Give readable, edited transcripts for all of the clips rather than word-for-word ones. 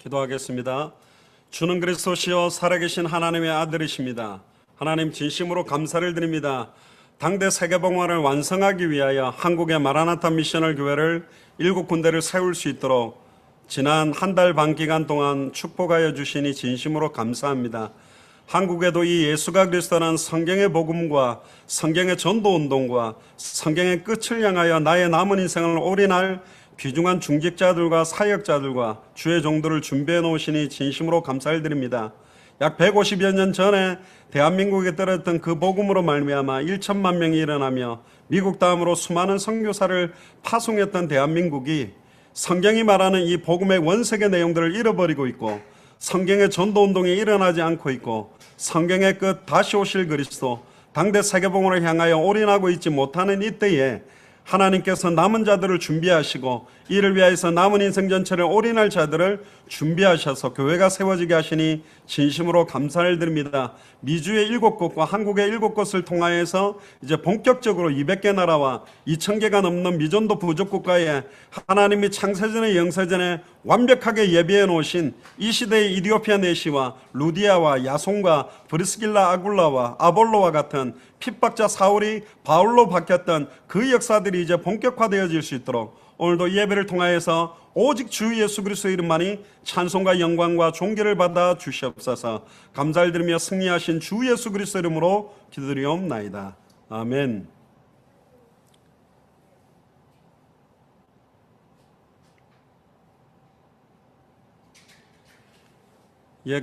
기도하겠습니다. 주는 그리스도시요 살아계신 하나님의 아들이십니다. 하나님 진심으로 감사를 드립니다. 당대 세계봉화를 완성하기 위하여 한국의 마라나타 미셔널 교회를 7군데를 세울 수 있도록 지난 한 달 반 기간 동안 축복하여 주시니 진심으로 감사합니다. 한국에도 이 예수가 그리스도라는 성경의 복음과 성경의 전도운동과 성경의 끝을 향하여 나의 남은 인생을 올인할 귀중한 중직자들과 사역자들과 주의 종들을 준비해 놓으시니 진심으로 감사를 드립니다. 약 150여 년 전에 대한민국에 떨어졌던 그 복음으로 말미암아 1천만 명이 일어나며 미국 다음으로 수많은 선교사를 파송했던 대한민국이 성경이 말하는 이 복음의 원색의 내용들을 잃어버리고 있고 성경의 전도운동이 일어나지 않고 있고 성경의 끝 다시 오실 그리스도 당대 세계복음을 향하여 올인하고 있지 못하는 이때에 하나님께서 남은 자들을 준비하시고 이를 위하여서 남은 인생 전체를 올인할 자들을 준비하셔서 교회가 세워지게 하시니 진심으로 감사를 드립니다. 미주의 7곳과 한국의 7곳을 통하여서 이제 본격적으로 200개 나라와 2000개가 넘는 미전도 부족국가에 하나님이 창세전에 영세전에 완벽하게 예비해 놓으신 이 시대의 이디오피아 내시와 루디아와 야손과 브리스길라 아굴라와 아볼로와 같은 핍박자 사울이 바울로 바뀌었던 그 역사들이 이제 본격화되어질 수 있도록 오늘도 예배를 통하여서 오직 주 예수 그리스도의 이름만이 찬송과 영광과 존귀를 받아 주시옵소서. 감사를 드리며 승리하신 주 예수 그리스도 이름으로 기도드리옵나이다. 아멘.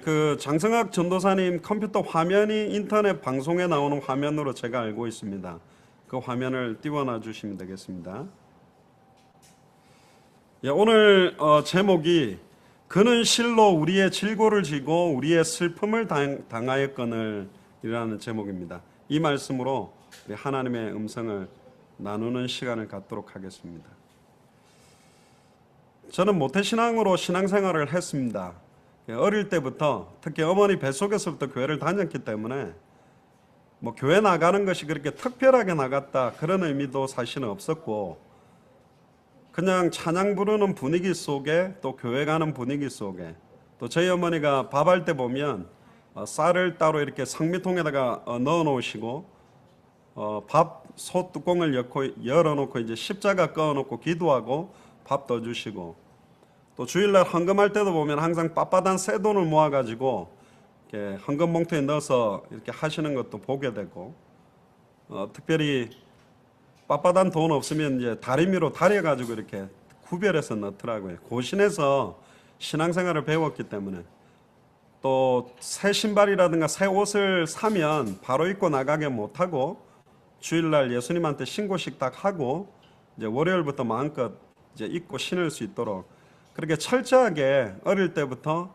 그 장성학 전도사님 컴퓨터 화면이 인터넷 방송에 나오는 화면으로 제가 알고 있습니다. 그 화면을 띄워놔 주시면 되겠습니다. 오늘 제목이 그는 실로 우리의 질고를 지고 우리의 슬픔을 당하였거늘 이라는 제목입니다. 이 말씀으로 우리 하나님의 음성을 나누는 시간을 갖도록 하겠습니다. 저는 모태신앙으로 신앙생활을 했습니다. 어릴 때부터 특히 어머니 뱃속에서부터 교회를 다녔기 때문에 교회 나가는 것이 그렇게 특별하게 나갔다 그런 의미도 사실은 없었고 그냥 찬양 부르는 분위기 속에 또 교회 가는 분위기 속에 또 저희 어머니가 밥할 때 보면 쌀을 따로 이렇게 상미통에다가 넣어 놓으시고 밥 솥 뚜껑을 열어놓고 이제 십자가 꺼놓고 기도하고 밥 떠주시고 또 주일날 헌금할 때도 보면 항상 빳빳한 새 돈을 모아가지고 이렇게 헌금 봉투에 넣어서 이렇게 하시는 것도 보게 되고 특별히 빳빳한 돈 없으면 이제 다리미로 다려가지고 이렇게 구별해서 넣더라고요. 고신에서 신앙생활을 배웠기 때문에 또 새 신발이라든가 새 옷을 사면 바로 입고 나가게 못하고 주일날 예수님한테 신고식 딱 하고 이제 월요일부터 마음껏 이제 입고 신을 수 있도록 그렇게 철저하게 어릴 때부터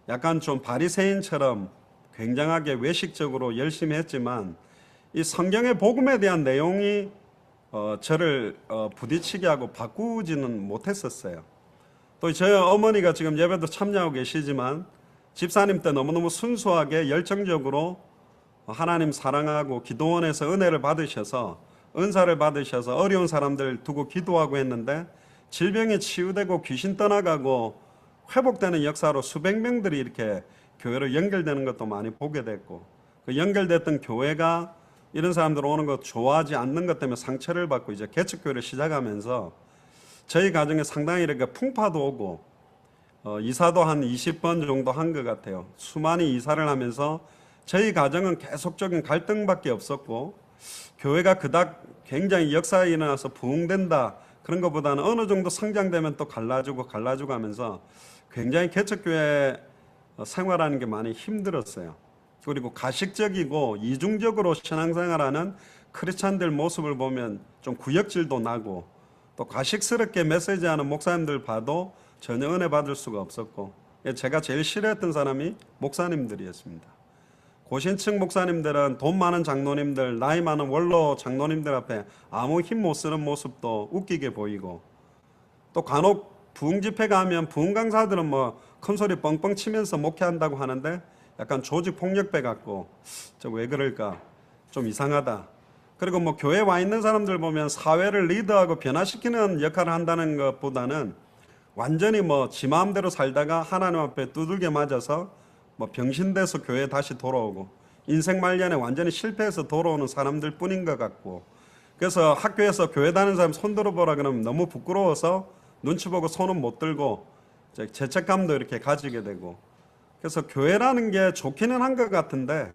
약간 좀 바리새인처럼 굉장하게 외식적으로 열심히 했지만 이 성경의 복음에 대한 내용이 저를 부딪히게 하고 바꾸지는 못했었어요. 또 저희 어머니가 지금 예배도 참여하고 계시지만 집사님 때 너무너무 순수하게 열정적으로 하나님 사랑하고 기도원에서 은혜를 받으셔서 은사를 받으셔서 어려운 사람들 두고 기도하고 했는데 질병이 치유되고 귀신 떠나가고 회복되는 역사로 수백 명들이 이렇게 교회로 연결되는 것도 많이 보게 됐고 그 연결됐던 교회가 이런 사람들 오는 거 좋아하지 않는 것 때문에 상처를 받고 이제 개척교회를 시작하면서 저희 가정에 상당히 이렇게 풍파도 오고 이사도 한 20번 정도 한 것 같아요. 수많이 이사를 하면서 저희 가정은 계속적인 갈등밖에 없었고 교회가 그닥 굉장히 역사에 일어나서 부흥된다 그런 것보다는 어느 정도 성장되면 또 갈라지고 하면서 굉장히 개척교회 생활하는 게 많이 힘들었어요. 그리고 가식적이고 이중적으로 신앙생활하는 크리스찬들 모습을 보면 좀 구역질도 나고 또 가식스럽게 메시지하는 목사님들 봐도 전혀 은혜 받을 수가 없었고 제가 제일 싫어했던 사람이 목사님들이었습니다. 고신층 목사님들은 돈 많은 장로님들, 나이 많은 원로 장로님들 앞에 아무 힘 못 쓰는 모습도 웃기게 보이고 또 간혹 부흥 집회 가면 부흥 강사들은 큰 소리 뻥뻥 치면서 목회한다고 하는데 약간 조직 폭력배 같고 저 왜 그럴까 좀 이상하다. 그리고 교회에 와 있는 사람들 보면 사회를 리드하고 변화시키는 역할을 한다는 것보다는 완전히 뭐 지 마음대로 살다가 하나님 앞에 두들겨 맞아서 뭐 병신돼서 교회에 다시 돌아오고 인생 말년에 완전히 실패해서 돌아오는 사람들 뿐인 것 같고, 그래서 학교에서 교회 다니는 사람 손 들어보라 그러면 너무 부끄러워서 눈치 보고 손은 못 들고 죄책감도 이렇게 가지게 되고, 그래서 교회라는 게 좋기는 한 것 같은데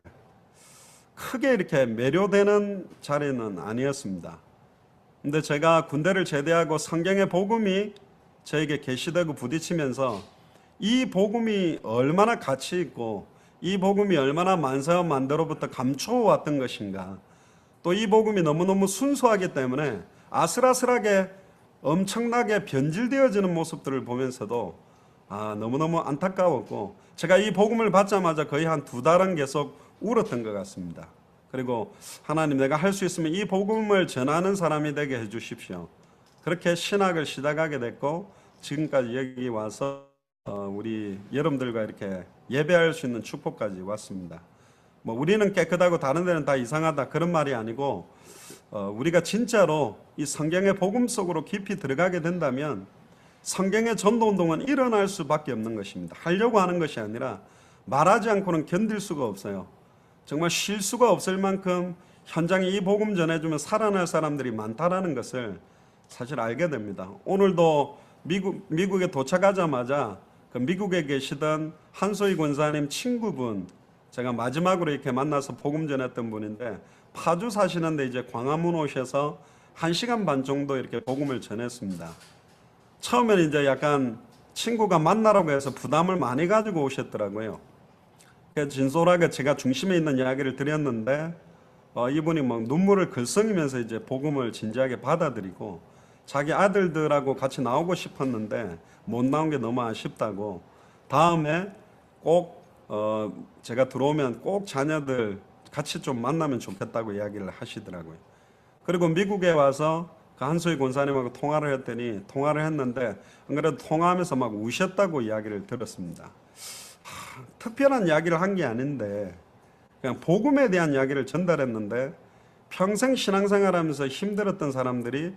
크게 이렇게 매료되는 자리는 아니었습니다. 근데 제가 군대를 제대하고 성경의 복음이 저에게 계시되고 부딪히면서 이 복음이 얼마나 가치 있고 이 복음이 얼마나 만세와 만대로부터 감추어왔던 것인가, 또 이 복음이 너무너무 순수하기 때문에 아슬아슬하게 엄청나게 변질되어지는 모습들을 보면서도 너무너무 안타까웠고, 제가 이 복음을 받자마자 거의 한 2달은 계속 울었던 것 같습니다. 그리고 하나님, 내가 할 수 있으면 이 복음을 전하는 사람이 되게 해주십시오. 그렇게 신학을 시작하게 됐고, 지금까지 여기 와서 우리 여러분들과 이렇게 예배할 수 있는 축복까지 왔습니다. 뭐 우리는 깨끗하고 다른 데는 다 이상하다 그런 말이 아니고, 우리가 진짜로 이 성경의 복음 속으로 깊이 들어가게 된다면 성경의 전도운동은 일어날 수밖에 없는 것입니다. 하려고 하는 것이 아니라 말하지 않고는 견딜 수가 없어요. 정말 쉴 수가 없을 만큼 현장에 이 복음 전해주면 살아날 사람들이 많다라는 것을 사실 알게 됩니다. 오늘도 미국에 도착하자마자 그 미국에 계시던 한소희 권사님 친구분, 제가 마지막으로 이렇게 만나서 복음 전했던 분인데 파주 사시는데 이제 광화문 오셔서 1시간 반 정도 이렇게 복음을 전했습니다. 처음에는 이제 약간 친구가 만나라고 해서 부담을 많이 가지고 오셨더라고요. 진솔하게 제가 중심에 있는 이야기를 드렸는데 이분이 막 눈물을 글썽이면서 이제 복음을 진지하게 받아들이고, 자기 아들들하고 같이 나오고 싶었는데 못 나온 게 너무 아쉽다고, 다음에 꼭 제가 들어오면 꼭 자녀들 같이 좀 만나면 좋겠다고 이야기를 하시더라고요. 그리고 미국에 와서 그 한소희 권사님하고 통화를 했는데 안 그래도 통화하면서 막 우셨다고 이야기를 들었습니다. 특별한 이야기를 한 게 아닌데 그냥 복음에 대한 이야기를 전달했는데, 평생 신앙생활하면서 힘들었던 사람들이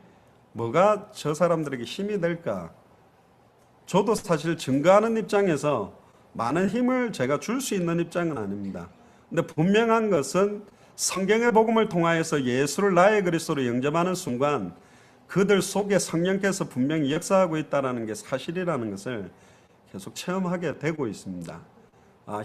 뭐가 저 사람들에게 힘이 될까? 저도 사실 증거하는 입장에서 많은 힘을 제가 줄 수 있는 입장은 아닙니다. 근데 분명한 것은 성경의 복음을 통하여서 예수를 나의 그리스도로 영접하는 순간 그들 속에 성령께서 분명히 역사하고 있다는 게 사실이라는 것을 계속 체험하게 되고 있습니다.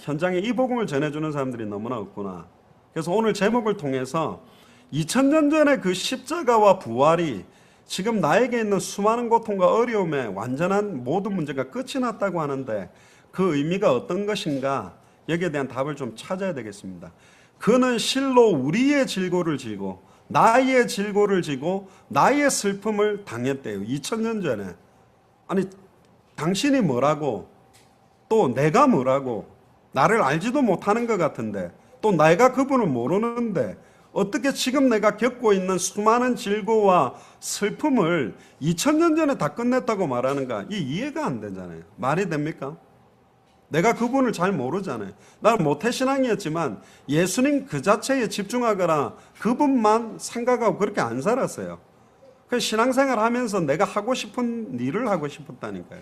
현장에 이 복음을 전해주는 사람들이 너무나 없구나. 그래서 오늘 제목을 통해서 2000년 전에 그 십자가와 부활이 지금 나에게 있는 수많은 고통과 어려움에 완전한 모든 문제가 끝이 났다고 하는데 그 의미가 어떤 것인가, 여기에 대한 답을 좀 찾아야 되겠습니다. 그는 실로 우리의 질고를 지고 나의 질고를 지고 나의 슬픔을 당했대요. 2000년 전에. 아니, 당신이 뭐라고, 또 내가 뭐라고, 나를 알지도 못하는 것 같은데, 또 내가 그분을 모르는데 어떻게 지금 내가 겪고 있는 수많은 질고와 슬픔을 2000년 전에 다 끝냈다고 말하는가? 이 이해가 안 되잖아요. 말이 됩니까? 내가 그분을 잘 모르잖아요. 나는 모태신앙이었지만 예수님 그 자체에 집중하거나 그분만 생각하고 그렇게 안 살았어요. 그 신앙생활 하면서 내가 하고 싶은 일을 하고 싶었다니까요.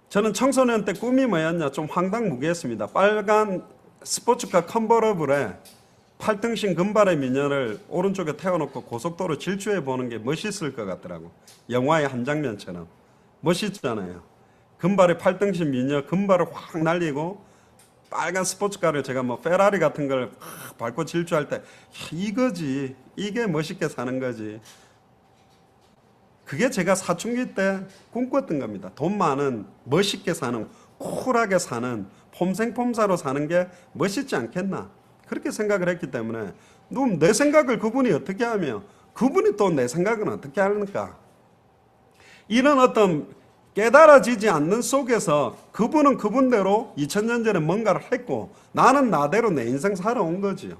저는 청소년 때 꿈이 뭐였냐, 좀 황당무계했습니다. 빨간 스포츠카 컨버러블에 8등신 금발의 미녀를 오른쪽에 태워놓고 고속도로 질주해 보는 게 멋있을 것 같더라고. 영화의 한 장면처럼. 멋있잖아요. 금발의 8등신 미녀, 금발을 확 날리고 빨간 스포츠카를 제가 뭐 페라리 같은 걸 밟고 질주할 때 이거지, 이게 멋있게 사는 거지. 그게 제가 사춘기 때 꿈꿨던 겁니다. 돈 많은, 멋있게 사는, 쿨하게 사는, 폼생폼사로 사는 게 멋있지 않겠나, 그렇게 생각을 했기 때문에 내 생각을 그분이 어떻게 하며 그분이 또 내 생각은 어떻게 하는가, 이런 어떤 깨달아지지 않는 속에서 그분은 그분대로 2000년 전에 뭔가를 했고 나는 나대로 내 인생 살아온 거지요.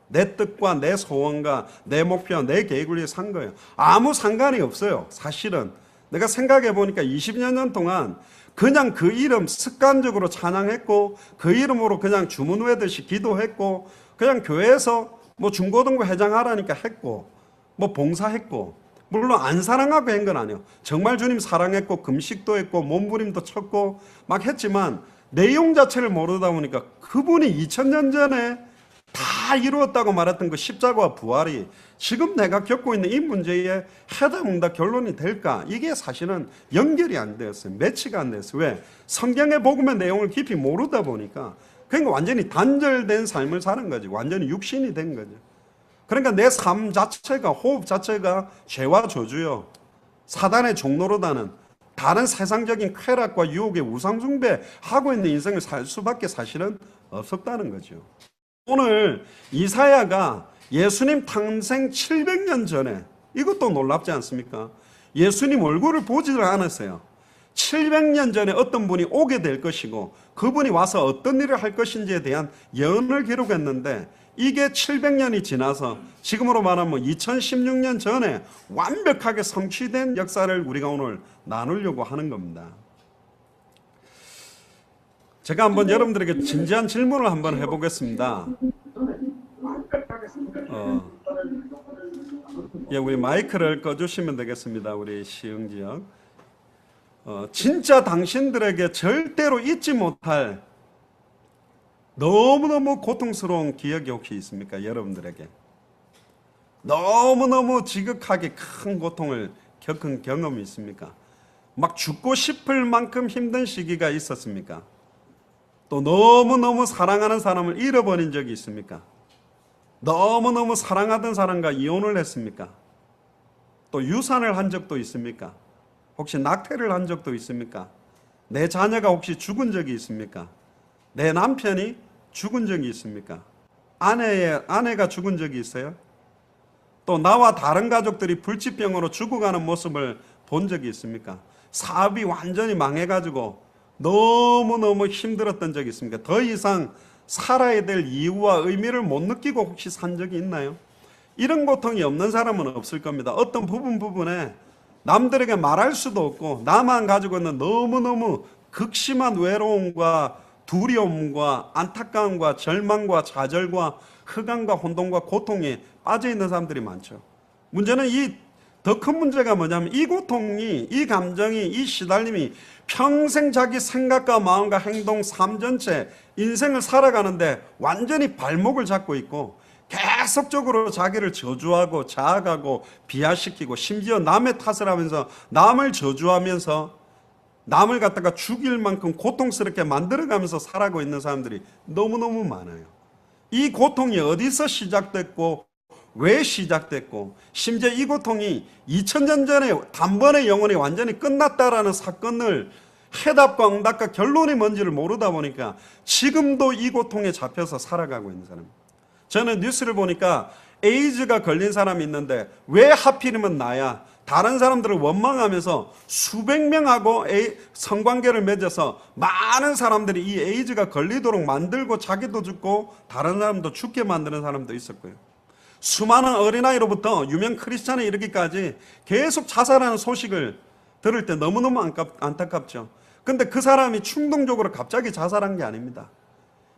내 뜻과 내 소원과 내 목표와 내 계획을 위해 산 거예요. 아무 상관이 없어요. 사실은 내가 생각해 보니까 20여 년 동안 그냥 그 이름 습관적으로 찬양했고 그 이름으로 그냥 주문 외듯이 기도했고 그냥 교회에서 뭐 중고등부 회장하라니까 했고 뭐 봉사했고 물론 안 사랑하고 한 건 아니에요. 정말 주님 사랑했고 금식도 했고 몸부림도 쳤고 막 했지만 내용 자체를 모르다 보니까 그분이 2000년 전에 다 이루었다고 말했던 그 십자가와 부활이 지금 내가 겪고 있는 이 문제에 해답응답 결론이 될까? 이게 사실은 연결이 안 되었어요. 매치가 안 됐어요. 왜? 성경의 복음의 내용을 깊이 모르다 보니까 그러니까 완전히 단절된 삶을 사는 거지. 완전히 육신이 된 거죠. 그러니까 내 삶 자체가, 호흡 자체가 죄와 저주요, 사단의 종노릇하는 다른 세상적인 쾌락과 유혹의 우상숭배하고 있는 인생을 살 수밖에 사실은 없었다는 거죠. 오늘 이사야가 예수님 탄생 700년 전에, 이것도 놀랍지 않습니까? 예수님 얼굴을 보지를 않았어요. 700년 전에 어떤 분이 오게 될 것이고 그분이 와서 어떤 일을 할 것인지에 대한 예언을 기록했는데 이게 700년이 지나서 지금으로 말하면 2016년 전에 완벽하게 성취된 역사를 우리가 오늘 나누려고 하는 겁니다. 제가 한번 여러분들에게 진지한 질문을 한번 해보겠습니다. 우리 마이크를 꺼주시면 되겠습니다. 우리 시흥지역. 진짜 당신들에게 절대로 잊지 못할 너무너무 고통스러운 기억이 혹시 있습니까? 여러분들에게. 너무너무 지극하게 큰 고통을 겪은 경험이 있습니까? 막 죽고 싶을 만큼 힘든 시기가 있었습니까? 또 너무너무 사랑하는 사람을 잃어버린 적이 있습니까? 너무너무 사랑하던 사람과 이혼을 했습니까? 또 유산을 한 적도 있습니까? 혹시 낙태를 한 적도 있습니까? 내 자녀가 혹시 죽은 적이 있습니까? 내 남편이 죽은 적이 있습니까? 아내가 죽은 적이 있어요? 또 나와 다른 가족들이 불치병으로 죽어가는 모습을 본 적이 있습니까? 사업이 완전히 망해가지고 너무너무 힘들었던 적이 있습니까? 더 이상 살아야 될 이유와 의미를 못 느끼고 혹시 산 적이 있나요? 이런 고통이 없는 사람은 없을 겁니다. 어떤 부분에 남들에게 말할 수도 없고 나만 가지고 있는 너무너무 극심한 외로움과 두려움과 안타까움과 절망과 좌절과 흑암과 혼돈과 고통에 빠져있는 사람들이 많죠. 문제는 더 큰 문제가 뭐냐면 이 고통이, 이 감정이, 이 시달림이 평생 자기 생각과 마음과 행동, 삶 전체 인생을 살아가는데 완전히 발목을 잡고 있고 계속적으로 자기를 저주하고 자학하고 비하시키고 심지어 남의 탓을 하면서 남을 저주하면서 남을 갖다가 죽일 만큼 고통스럽게 만들어가면서 살아가고 있는 사람들이 너무너무 많아요. 이 고통이 어디서 시작됐고 왜 시작됐고 심지어 이 고통이 2000년 전에 단번에 영원히 완전히 끝났다라는 사건을 해답과 응답과 결론이 뭔지를 모르다 보니까 지금도 이 고통에 잡혀서 살아가고 있는 사람입니다. 저는 뉴스를 보니까 에이즈가 걸린 사람이 있는데 왜 하필이면 나야? 다른 사람들을 원망하면서 수백 명하고 성관계를 맺어서 많은 사람들이 이 에이즈가 걸리도록 만들고 자기도 죽고 다른 사람도 죽게 만드는 사람도 있었고요. 수많은 어린아이로부터 유명 크리스찬에 이르기까지 계속 자살하는 소식을 들을 때 너무너무 안타깝죠. 근데 그 사람이 충동적으로 갑자기 자살한 게 아닙니다.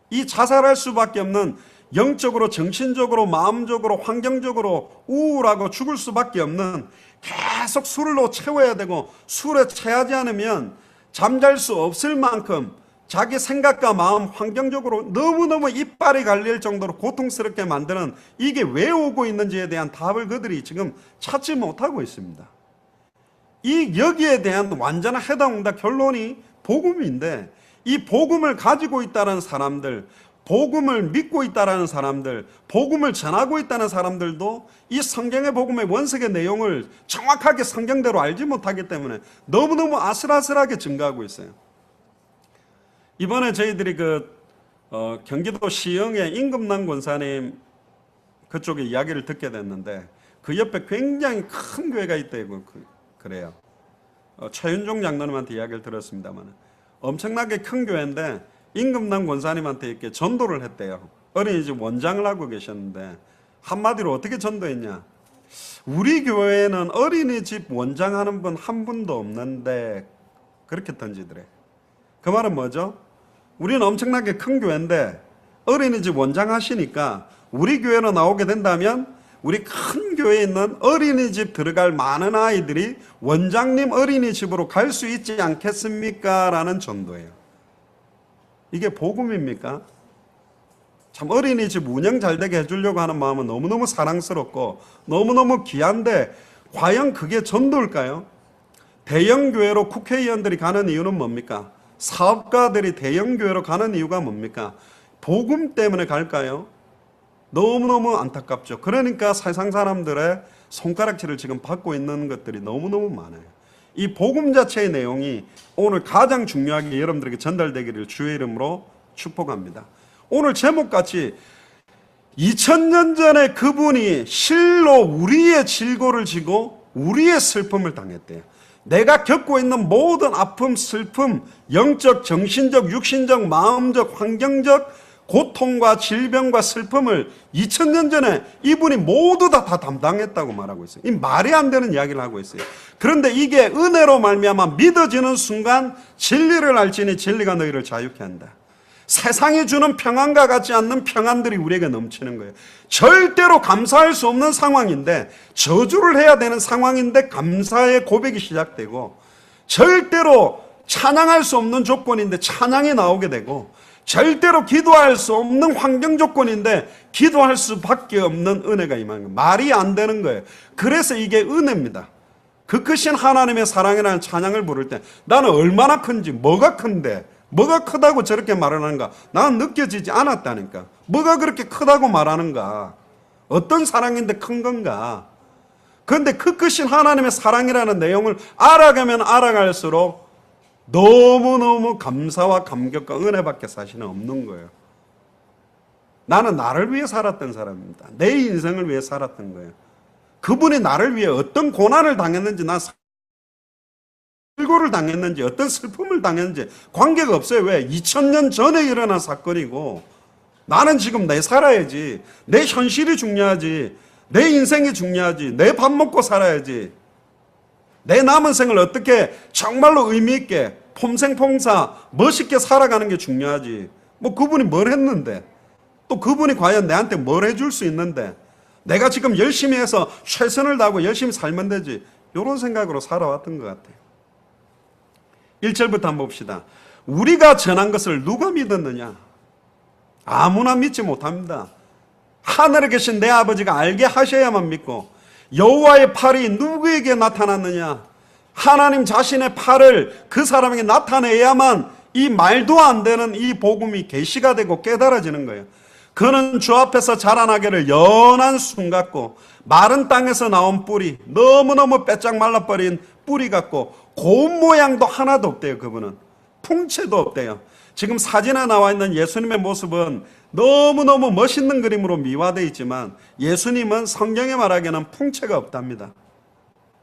이 자살할 수밖에 없는 영적으로, 정신적으로, 마음적으로, 환경적으로 우울하고 죽을 수밖에 없는 계속 술로 채워야 되고 술에 채하지 않으면 잠잘 수 없을 만큼 자기 생각과 마음, 환경적으로 너무너무 이빨이 갈릴 정도로 고통스럽게 만드는 이게 왜 오고 있는지에 대한 답을 그들이 지금 찾지 못하고 있습니다. 여기에 대한 완전한 해답응답 결론이 복음인데 이 복음을 가지고 있다는 사람들, 복음을 믿고 있다는 사람들, 복음을 전하고 있다는 사람들도 이 성경의 복음의 원석의 내용을 정확하게 성경대로 알지 못하기 때문에 너무너무 아슬아슬하게 증가하고 있어요. 이번에 저희들이 경기도 시흥의 임금남 권사님 그쪽에 이야기를 듣게 됐는데 그 옆에 굉장히 큰 교회가 있다고 그래요. 최윤종 장로님한테 이야기를 들었습니다만 엄청나게 큰 교회인데 임금남 권사님한테 이렇게 전도를 했대요. 어린이집 원장을 하고 계셨는데 한마디로 어떻게 전도했냐? 우리 교회에는 어린이집 원장하는 분 한 분도 없는데 그렇게 던지더래. 그 말은 뭐죠? 우리는 엄청나게 큰 교회인데 어린이집 원장 하시니까 우리 교회로 나오게 된다면 우리 큰 교회에 있는 어린이집 들어갈 많은 아이들이 원장님 어린이집으로 갈 수 있지 않겠습니까? 라는 전도예요. 이게 복음입니까? 참 어린이집 운영 잘 되게 해주려고 하는 마음은 너무너무 사랑스럽고 너무너무 귀한데 과연 그게 전도일까요? 대형교회로 국회의원들이 가는 이유는 뭡니까? 사업가들이 대형교회로 가는 이유가 뭡니까? 복음 때문에 갈까요? 너무너무 안타깝죠. 그러니까 세상 사람들의 손가락질을 지금 받고 있는 것들이 너무너무 많아요. 이 복음 자체의 내용이 오늘 가장 중요하게 여러분들에게 전달되기를 주의 이름으로 축복합니다. 오늘 제목같이 2000년 전에 그분이 실로 우리의 질고를 지고 우리의 슬픔을 당했대요. 내가 겪고 있는 모든 아픔, 슬픔, 영적, 정신적, 육신적, 마음적, 환경적 고통과 질병과 슬픔을 2000년 전에 이분이 모두 다 담당했다고 말하고 있어요. 이 말이 안 되는 이야기를 하고 있어요. 그런데 이게 은혜로 말미암아 믿어지는 순간 진리를 알지니 진리가 너희를 자유케 한다. 세상이 주는 평안과 같지 않는 평안들이 우리에게 넘치는 거예요. 절대로 감사할 수 없는 상황인데, 저주를 해야 되는 상황인데 감사의 고백이 시작되고, 절대로 찬양할 수 없는 조건인데 찬양이 나오게 되고, 절대로 기도할 수 없는 환경 조건인데 기도할 수밖에 없는 은혜가 임하는 거예요. 말이 안 되는 거예요. 그래서 이게 은혜입니다. 그 크신 하나님의 사랑이라는 찬양을 부를 때 나는 얼마나 큰지, 뭐가 큰데, 뭐가 크다고 저렇게 말하는가? 나는 느껴지지 않았다니까. 뭐가 그렇게 크다고 말하는가? 어떤 사랑인데 큰 건가? 그런데 그 크신 하나님의 사랑이라는 내용을 알아가면 알아갈수록 너무너무 감사와 감격과 은혜밖에 사실은 없는 거예요. 나는 나를 위해 살았던 사람입니다. 내 인생을 위해 살았던 거예요. 그분이 나를 위해 어떤 고난을 당했는지, 난 실고를 당했는지, 어떤 슬픔을 당했는지 관계가 없어요. 왜? 2000년 전에 일어난 사건이고, 나는 지금 내 살아야지. 내 현실이 중요하지. 내 인생이 중요하지. 내 밥 먹고 살아야지. 내 남은 생을 어떻게 정말로 의미 있게 폼생폼사 멋있게 살아가는 게 중요하지. 뭐 그분이 뭘 했는데, 또 그분이 과연 내한테 뭘 해줄 수 있는데, 내가 지금 열심히 해서 최선을 다하고 열심히 살면 되지. 이런 생각으로 살아왔던 것 같아요. 1절부터 한번 봅시다. 우리가 전한 것을 누가 믿었느냐? 아무나 믿지 못합니다. 하늘에 계신 내 아버지가 알게 하셔야만 믿고, 여호와의 팔이 누구에게 나타났느냐? 하나님 자신의 팔을 그 사람에게 나타내야만 이 말도 안 되는 이 복음이 계시가 되고 깨달아지는 거예요. 그는 주 앞에서 자라나기를 연한 순 같고, 마른 땅에서 나온 뿌리, 너무너무 빼짝 말라버린 뿌리 같고, 고운 모양도 하나도 없대요. 그분은 풍채도 없대요. 지금 사진에 나와 있는 예수님의 모습은 너무너무 멋있는 그림으로 미화되어 있지만, 예수님은 성경에 말하기에는 풍채가 없답니다.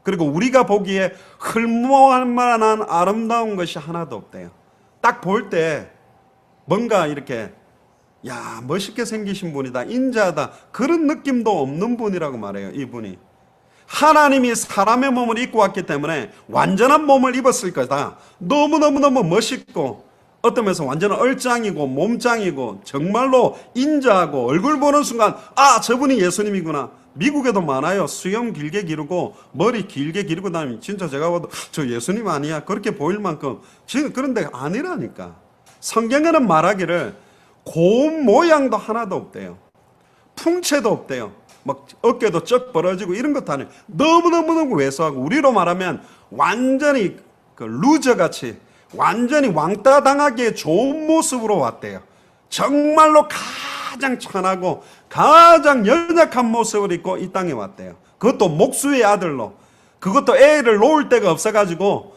그리고 우리가 보기에 흘모할 만한 아름다운 것이 하나도 없대요. 딱 볼 때 뭔가 이렇게, 야, 멋있게 생기신 분이다, 인자하다, 그런 느낌도 없는 분이라고 말해요. 이분이 하나님이 사람의 몸을 입고 왔기 때문에 완전한 몸을 입었을 거다. 너무너무너무 멋있고, 어떤 면에서 완전한 얼짱이고 몸짱이고 정말로 인자하고, 얼굴 보는 순간 아, 저분이 예수님이구나. 미국에도 많아요. 수염 길게 기르고 머리 길게 기르고 다니면 진짜 제가 봐도 저 예수님 아니야, 그렇게 보일 만큼. 지금 그런데 아니라니까. 성경에는 말하기를 고운 모양도 하나도 없대요. 풍채도 없대요. 막 어깨도 쩍 벌어지고 이런 것도 아니에요. 너무너무너무 왜소하고, 우리로 말하면 완전히 그 루저같이 완전히 왕따 당하기에 좋은 모습으로 왔대요. 정말로 가장 천하고 가장 연약한 모습을 입고 이 땅에 왔대요. 그것도 목수의 아들로. 그것도 애를 놓을 데가 없어가지고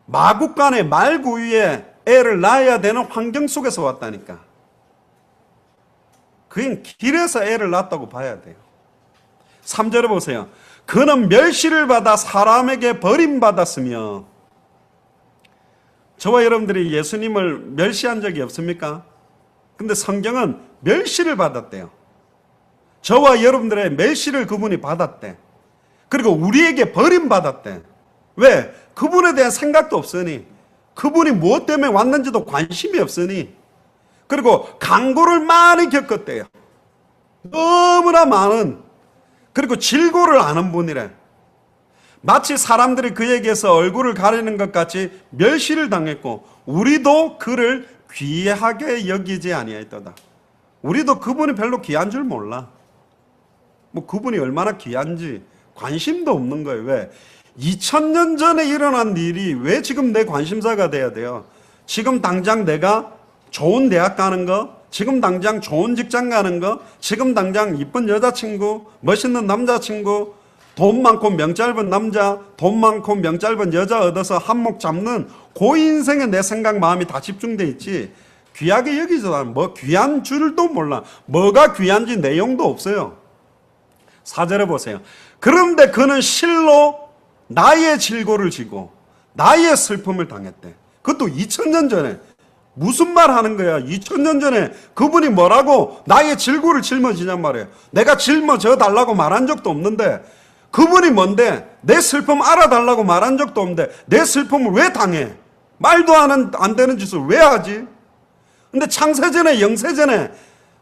마국간에 말구 위에 애를 낳아야 되는 환경 속에서 왔다니까. 그냥 길에서 애를 낳았다고 봐야 돼요. 3절에 보세요. 그는 멸시를 받아 사람에게 버림받았으며. 저와 여러분들이 예수님을 멸시한 적이 없습니까? 근데 성경은 멸시를 받았대요. 저와 여러분들의 멸시를 그분이 받았대. 그리고 우리에게 버림받았대. 왜? 그분에 대한 생각도 없으니, 그분이 무엇 때문에 왔는지도 관심이 없으니, 그리고 강고를 많이 겪었대요. 너무나 많은, 그리고 질고를 아는 분이래. 마치 사람들이 그에게서 얼굴을 가리는 것 같이 멸시를 당했고 우리도 그를 귀하게 여기지 아니하였도다. 우리도 그분이 별로 귀한 줄 몰라. 뭐 그분이 얼마나 귀한지 관심도 없는 거예요. 왜? 2000년 전에 일어난 일이 왜 지금 내 관심사가 돼야 돼요? 지금 당장 내가 좋은 대학 가는 거, 지금 당장 좋은 직장 가는 거, 지금 당장 이쁜 여자친구, 멋있는 남자친구, 돈 많고 명 짧은 남자, 돈 많고 명 짧은 여자 얻어서 한몫 잡는 그 인생에 내 생각 마음이 다 집중돼 있지. 귀하게 여기지도 않아. 뭐 귀한 줄도 몰라. 뭐가 귀한지 내용도 없어요. 4절에 보세요. 그런데 그는 실로 나의 질고를 지고 나의 슬픔을 당했대. 그것도 2000년 전에. 무슨 말 하는 거야? 2000년 전에 그분이 뭐라고 나의 질고를 짊어지냔 말이에요. 내가 짊어져 달라고 말한 적도 없는데 그분이 뭔데? 내 슬픔 알아달라고 말한 적도 없는데 내 슬픔을 왜 당해? 말도 안 되는 짓을 왜 하지? 근데 창세전에 영세전에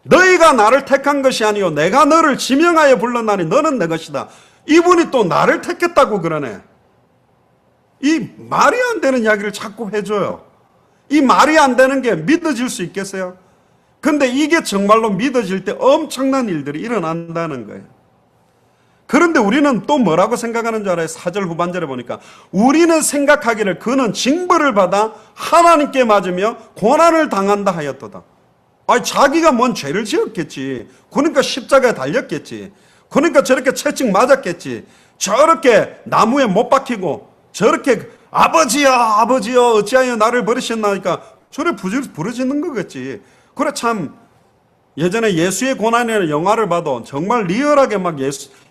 너희가 나를 택한 것이 아니요 내가 너를 지명하여 불렀나니 너는 내 것이다. 이분이 또 나를 택했다고 그러네. 이 말이 안 되는 이야기를 자꾸 해줘요. 이 말이 안 되는 게 믿어질 수 있겠어요? 근데 이게 정말로 믿어질 때 엄청난 일들이 일어난다는 거예요. 그런데 우리는 또 뭐라고 생각하는 줄 알아요? 4절 후반절에 보니까 우리는 생각하기를 그는 징벌을 받아 하나님께 맞으며 고난을 당한다 하였도다. 아니 자기가 뭔 죄를 지었겠지. 그러니까 십자가에 달렸겠지. 그러니까 저렇게 채찍 맞았겠지. 저렇게 나무에 못 박히고 저렇게 아버지여 아버지여 어찌하여 나를 버리셨나니까 저래 부르짖는 거겠지. 그래 참 예전에 예수의 고난이라는 영화를 봐도 정말 리얼하게 막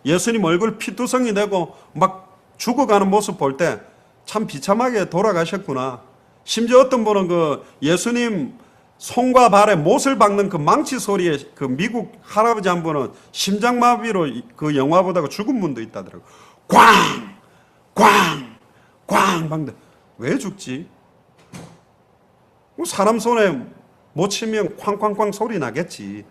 예수님 얼굴 피투성이 되고 막 죽어가는 모습 볼 때 참 비참하게 돌아가셨구나. 심지어 어떤 분은 그 예수님 손과 발에 못을 박는 그 망치 소리에 그 미국 할아버지 한 분은 심장마비로 그 영화 보다가 죽은 분도 있다더라고요. 꽝! 꽝! 꽝! 박는데 왜 죽지? 사람 손에 못 치면 쾅쾅쾅 소리 나겠지.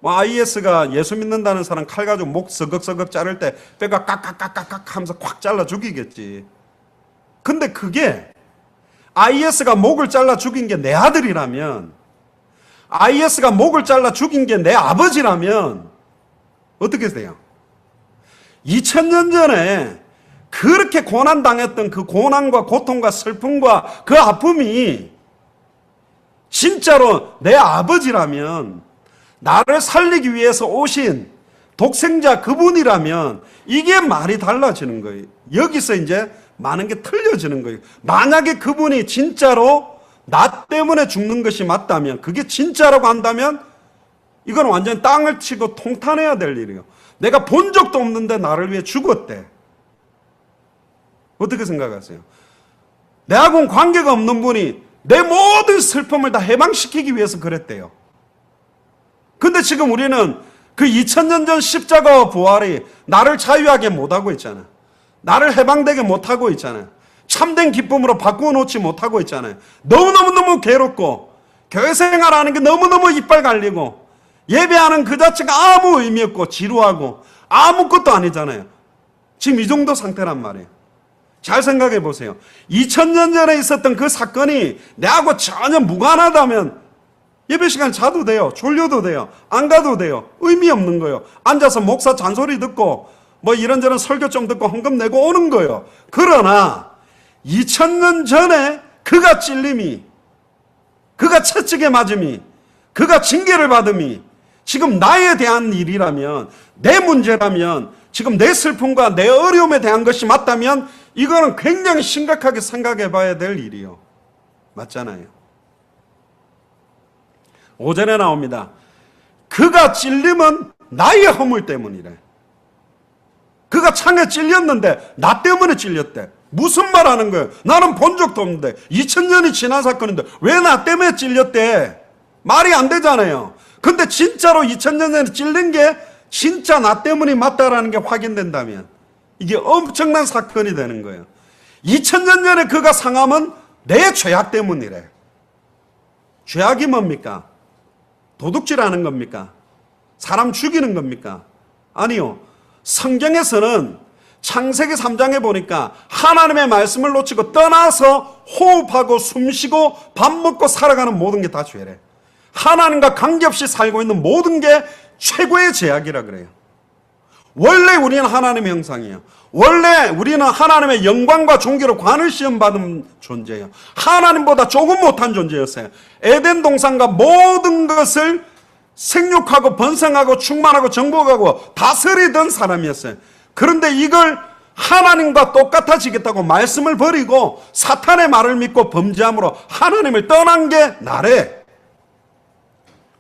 IS가 예수 믿는다는 사람 칼 가지고 목 서걱서걱 자를 때 뼈가 깍깍깍깍깍 하면서 콱 잘라 죽이겠지. 근데 그게 IS가 목을 잘라 죽인 게 내 아들이라면, IS가 목을 잘라 죽인 게 내 아버지라면 어떻게 돼요? 2000년 전에 그렇게 고난당했던 그 고난과 고통과 슬픔과 그 아픔이 진짜로 내 아버지라면, 나를 살리기 위해서 오신 독생자 그분이라면 이게 말이 달라지는 거예요. 여기서 이제 많은 게 틀려지는 거예요. 만약에 그분이 진짜로 나 때문에 죽는 것이 맞다면, 그게 진짜라고 한다면 이건 완전 땅을 치고 통탄해야 될 일이에요. 내가 본 적도 없는데 나를 위해 죽었대. 어떻게 생각하세요? 내하고는 관계가 없는 분이 내 모든 슬픔을 다 해방시키기 위해서 그랬대요. 근데 지금 우리는 그 2000년 전 십자가와 부활이 나를 자유하게 못하고 있잖아요. 나를 해방되게 못하고 있잖아요. 참된 기쁨으로 바꾸어놓지 못하고 있잖아요. 너무너무 괴롭고 교회 생활하는 게 너무너무 이빨 갈리고 예배하는 그 자체가 아무 의미 없고 지루하고 아무것도 아니잖아요. 지금 이 정도 상태란 말이에요. 잘 생각해 보세요. 2000년 전에 있었던 그 사건이 내하고 전혀 무관하다면 예배 시간 자도 돼요. 졸려도 돼요. 안 가도 돼요. 의미 없는 거예요. 앉아서 목사 잔소리 듣고 뭐 이런저런 설교 좀 듣고 헌금 내고 오는 거예요. 그러나 2000년 전에 그가 찔림이, 그가 채찍에 맞음이, 그가 징계를 받음이 지금 나에 대한 일이라면, 내 문제라면, 지금 내 슬픔과 내 어려움에 대한 것이 맞다면 이거는 굉장히 심각하게 생각해 봐야 될 일이요. 맞잖아요. 5절에 나옵니다. 그가 찔림은 나의 허물 때문이래. 그가 창에 찔렸는데 나 때문에 찔렸대. 무슨 말 하는 거예요? 나는 본 적도 없는데 2000년이 지난 사건인데 왜 나 때문에 찔렸대? 말이 안 되잖아요. 근데 진짜로 2000년 전에 찔린 게 진짜 나 때문이 맞다라는 게 확인된다면 이게 엄청난 사건이 되는 거예요. 2000년 전에 그가 상함은 내 죄악 때문이래. 죄악이 뭡니까? 도둑질하는 겁니까? 사람 죽이는 겁니까? 아니요. 성경에서는 창세기 3장에 보니까 하나님의 말씀을 놓치고 떠나서 호흡하고 숨쉬고 밥 먹고 살아가는 모든 게 다 죄래. 하나님과 관계없이 살고 있는 모든 게 최고의 죄악이라 그래요. 원래 우리는 하나님의 형상이에요. 원래 우리는 하나님의 영광과 존귀로 관을 시험받은 존재예요. 하나님보다 조금 못한 존재였어요. 에덴 동산과 모든 것을 생육하고 번성하고 충만하고 정복하고 다스리던 사람이었어요. 그런데 이걸 하나님과 똑같아지겠다고 말씀을 버리고 사탄의 말을 믿고 범죄함으로 하나님을 떠난 게 나래.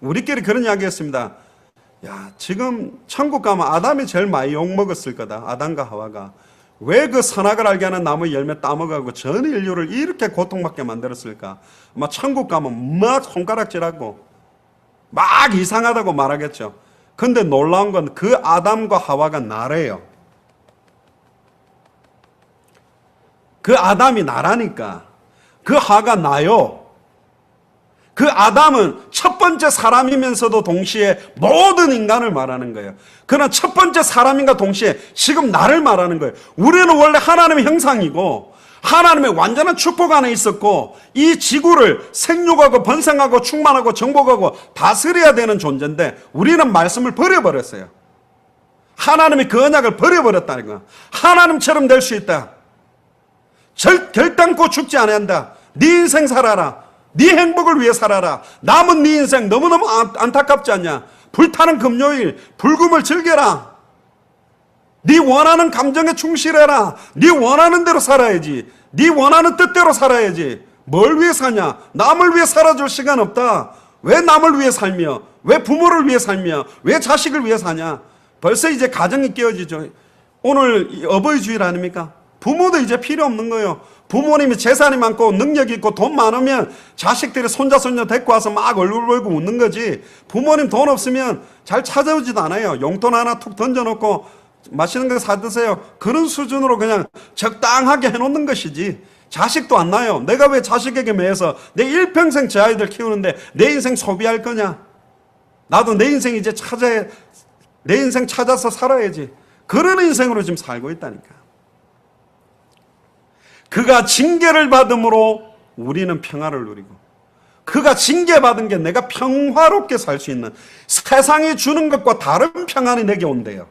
우리끼리 그런 이야기 했습니다. 야, 지금 천국 가면 아담이 제일 많이 욕먹었을 거다. 아담과 하와가. 왜 그 선악을 알게 하는 나무 열매 따먹하고 전 인류를 이렇게 고통받게 만들었을까? 아마 천국 가면 막 손가락질하고 막 이상하다고 말하겠죠. 근데 놀라운 건 그 아담과 하와가 나래요. 그 아담이 나라니까. 그 하가 나요. 그 아담은 첫 번째 사람이면서도 동시에 모든 인간을 말하는 거예요. 그러나 첫 번째 사람인가 동시에 지금 나를 말하는 거예요. 우리는 원래 하나님의 형상이고 하나님의 완전한 축복 안에 있었고 이 지구를 생육하고 번성하고 충만하고 정복하고 다스려야 되는 존재인데 우리는 말씀을 버려버렸어요. 하나님이 그 언약을 버려버렸다는 거야. 하나님처럼 될 수 있다. 결단코 죽지 않는다. 네 인생 살아라. 네 행복을 위해 살아라. 남은 네 인생 너무너무 안타깝지 않냐? 불타는 금요일 불금을 즐겨라. 네 원하는 감정에 충실해라. 네 원하는 대로 살아야지. 네 원하는 뜻대로 살아야지. 뭘 위해 사냐? 남을 위해 살아줄 시간 없다. 왜 남을 위해 살며 왜 부모를 위해 살며 왜 자식을 위해 사냐? 벌써 이제 가정이 깨어지죠. 오늘 어버이 주일 아닙니까? 부모도 이제 필요 없는 거예요. 부모님이 재산이 많고 능력이 있고 돈 많으면 자식들이 손자 손녀 데리고 와서 막 얼굴 벌고 웃는 거지. 부모님 돈 없으면 잘 찾아오지도 않아요. 용돈 하나 툭 던져놓고 맛있는 거 사드세요. 그런 수준으로 그냥 적당하게 해놓는 것이지. 자식도 안 나요. 내가 왜 자식에게 매여서 내 일평생 제 아이들 키우는데 내 인생 소비할 거냐? 나도 내 인생 이제 내 인생 찾아서 살아야지. 그런 인생으로 지금 살고 있다니까. 그가 징계를 받음으로 우리는 평화를 누리고 그가 징계받은 게 내가 평화롭게 살 수 있는 세상이 주는 것과 다른 평안이 내게 온대요.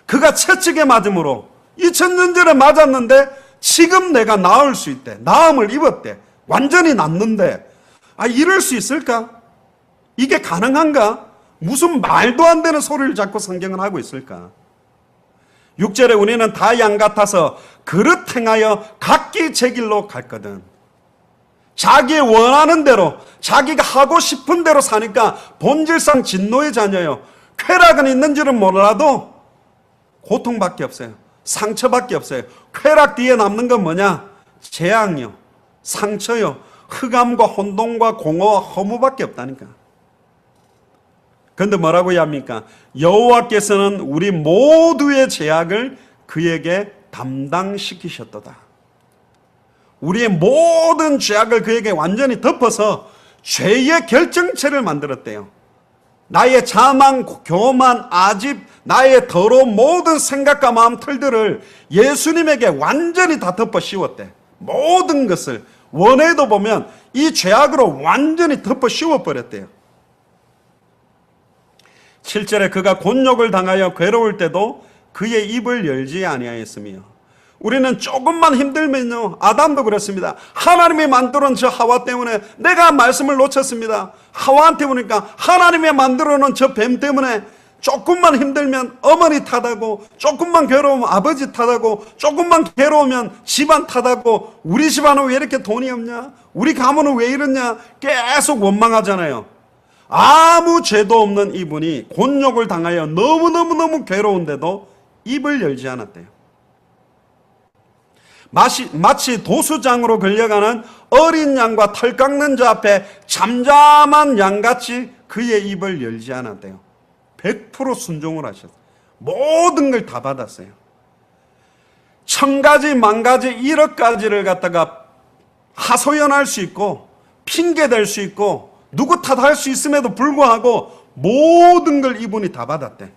그가 채찍에 맞음으로 2000년 전에 맞았는데 지금 내가 나을 수 있대. 나음을 입었대. 완전히 낫는데 이럴 수 있을까? 이게 가능한가? 무슨 말도 안 되는 소리를 자꾸 성경은 하고 있을까? 6절에 우리는 다 양 같아서 그릇 행하여 각기 제 길로 갔거든. 자기 원하는 대로 자기가 하고 싶은 대로 사니까 본질상 진노의 자녀요. 쾌락은 있는 줄은 몰라도 고통밖에 없어요. 상처밖에 없어요. 쾌락 뒤에 남는 건 뭐냐? 재앙이요, 상처요, 흑암과 혼돈과 공허와 허무밖에 없다니까. 그런데 뭐라고 해야 합니까? 여호와께서는 우리 모두의 죄악을 그에게 담당시키셨도다. 우리의 모든 죄악을 그에게 완전히 덮어서 죄의 결정체를 만들었대요. 나의 자만, 교만, 아집, 나의 더러운 모든 생각과 마음 틀들을 예수님에게 완전히 다 덮어 씌웠대. 모든 것을 원해도 보면 이 죄악으로 완전히 덮어 씌워버렸대요. 7절에 그가 곤욕을 당하여 괴로울 때도 그의 입을 열지 아니하였으며. 우리는 조금만 힘들면요, 아담도 그렇습니다. 하나님이 만들어놓은 저 하와 때문에 내가 말씀을 놓쳤습니다. 하와한테 보니까 하나님이 만들어놓은 저 뱀 때문에 조금만 힘들면 어머니 탓하고, 조금만 괴로우면 아버지 탓하고, 조금만 괴로우면 집안 탓하고, 우리 집안은 왜 이렇게 돈이 없냐? 우리 가문은 왜 이러냐? 계속 원망하잖아요. 아무 죄도 없는 이분이 곤욕을 당하여 너무너무너무 괴로운데도 입을 열지 않았대요. 마치 도수장으로 걸려가는 어린 양과 털 깎는 자 앞에 잠잠한 양같이 그의 입을 열지 않았대요. 100% 순종을 하셨어요. 모든 걸 다 받았어요. 1000가지, 10,000가지, 1억 가지를 갖다가 하소연할 수 있고 핑계댈 수 있고 누구 탓할 수 있음에도 불구하고 모든 걸 이분이 다 받았대.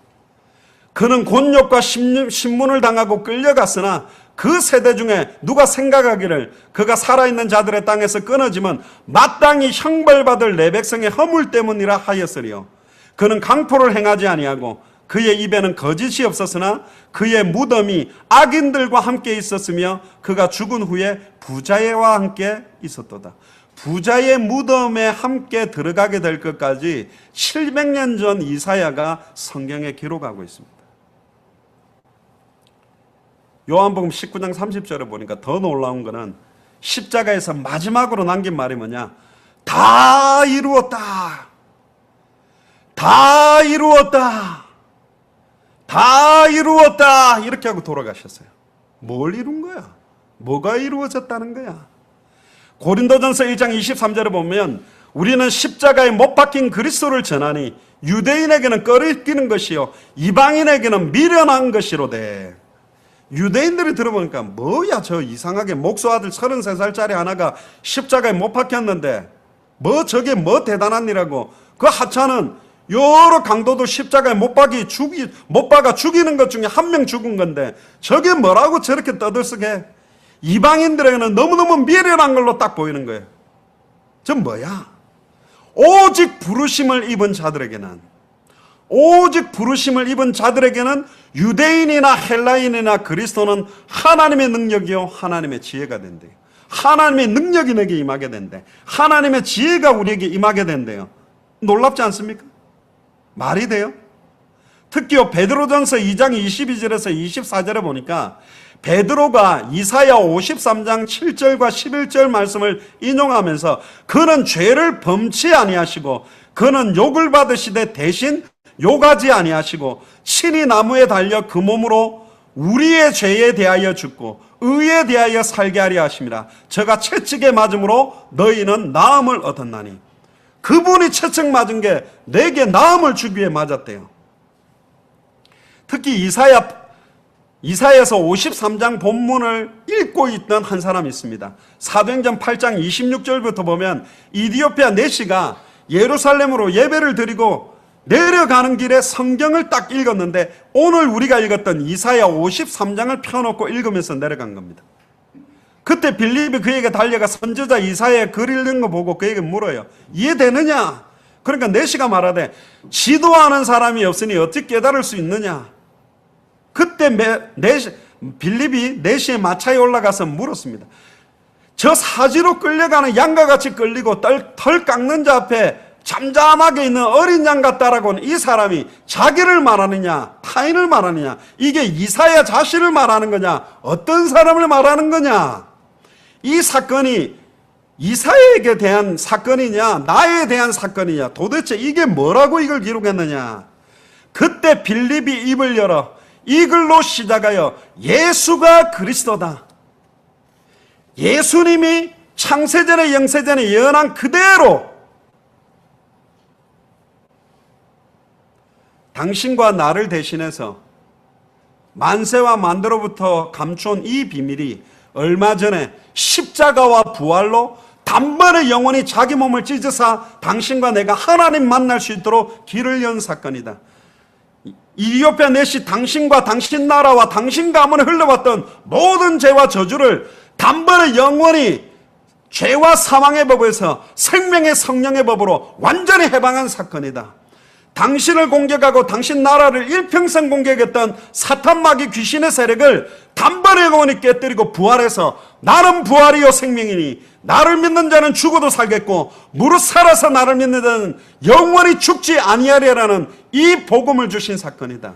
그는 곤욕과 신문을 당하고 끌려갔으나 그 세대 중에 누가 생각하기를 그가 살아있는 자들의 땅에서 끊어지면 마땅히 형벌받을 내 백성의 허물 때문이라 하였으리요. 그는 강포를 행하지 아니하고 그의 입에는 거짓이 없었으나 그의 무덤이 악인들과 함께 있었으며 그가 죽은 후에 부자애와 함께 있었도다. 부자의 무덤에 함께 들어가게 될 것까지 700년 전 이사야가 성경에 기록하고 있습니다. 요한복음 19장 30절에 보니까 더 놀라운 거는 십자가에서 마지막으로 남긴 말이 뭐냐? 다 이루었다. 다 이루었다. 다 이루었다. 이렇게 하고 돌아가셨어요. 뭘 이룬 거야? 뭐가 이루어졌다는 거야? 고린도전서 1장 23절에 보면 우리는 십자가에 못 박힌 그리스도를 전하니 유대인에게는 꺼리끼는 것이요 이방인에게는 미련한 것이로되. 유대인들이 들어보니까 뭐야 저 이상하게 목수 아들 33살짜리 하나가 십자가에 못 박혔는데 뭐 저게 뭐 대단한 일이라고. 그 하찮은 여러 강도도 십자가에 못 박아 죽이는 것 중에 한 명 죽은 건데 저게 뭐라고 저렇게 떠들썩해. 이방인들에게는 너무너무 미련한 걸로 딱 보이는 거예요. 저 뭐야? 오직 부르심을 입은 자들에게는, 오직 부르심을 입은 자들에게는 유대인이나 헬라인이나 그리스도는 하나님의 능력이요 하나님의 지혜가 된대요. 하나님의 능력이 내게 임하게 된대. 하나님의 지혜가 우리에게 임하게 된대요. 놀랍지 않습니까? 말이 돼요? 특히 베드로전서 2장 22절에서 24절에 보니까 베드로가 이사야 53장 7절과 11절 말씀을 인용하면서 그는 죄를 범치 아니하시고 그는 욕을 받으시되 대신 욕하지 아니하시고 친히 나무에 달려 그 몸으로 우리의 죄에 대하여 죽고 의에 대하여 살게 하려 하심이라. 저가 채찍에 맞음으로 너희는 나음을 얻었나니. 그분이 채찍 맞은 게 내게 나음을 주기 위해 맞았대요. 특히 이사야서 53장 본문을 읽고 있던 한 사람이 있습니다. 사도행전 8장 26절부터 보면 이디오피아 내시가 예루살렘으로 예배를 드리고 내려가는 길에 성경을 딱 읽었는데 오늘 우리가 읽었던 이사야 53장을 펴놓고 읽으면서 내려간 겁니다. 그때 빌립이 그에게 달려가 선지자 이사야의 글 읽는 거 보고 그에게 물어요. 이해되느냐? 그러니까 내시가 말하되 지도하는 사람이 없으니 어떻게 깨달을 수 있느냐? 그때 빌립이 내시의 마차에 올라가서 물었습니다. 저 사지로 끌려가는 양과 같이 끌리고 털 깎는 자 앞에 잠잠하게 있는 어린 양 같다라고는 이 사람이 자기를 말하느냐 타인을 말하느냐, 이게 이사야 자신을 말하는 거냐 어떤 사람을 말하는 거냐, 이 사건이 이사야에게 대한 사건이냐 나에 대한 사건이냐, 도대체 이게 뭐라고 이걸 기록했느냐. 그때 빌립이 입을 열어 이 글로 시작하여 예수가 그리스도다, 예수님이 창세전에 영세전에 예언한 그대로 당신과 나를 대신해서 만세와 만대로부터 감춘 이 비밀이 얼마 전에 십자가와 부활로 단번에 영원히 자기 몸을 찢어서 당신과 내가 하나님 만날 수 있도록 길을 연 사건이다. 이디오피아 내시 당신과 당신 나라와 당신 가문에 흘러왔던 모든 죄와 저주를 단번에 영원히 죄와 사망의 법에서 생명의 성령의 법으로 완전히 해방한 사건이다. 당신을 공격하고 당신 나라를 일평생 공격했던 사탄 마귀 귀신의 세력을 단번에 영원히 깨뜨리고 부활해서 나는 부활이요 생명이니 나를 믿는 자는 죽어도 살겠고 무릇 살아서 나를 믿는 자는 영원히 죽지 아니하리라는 이 복음을 주신 사건이다.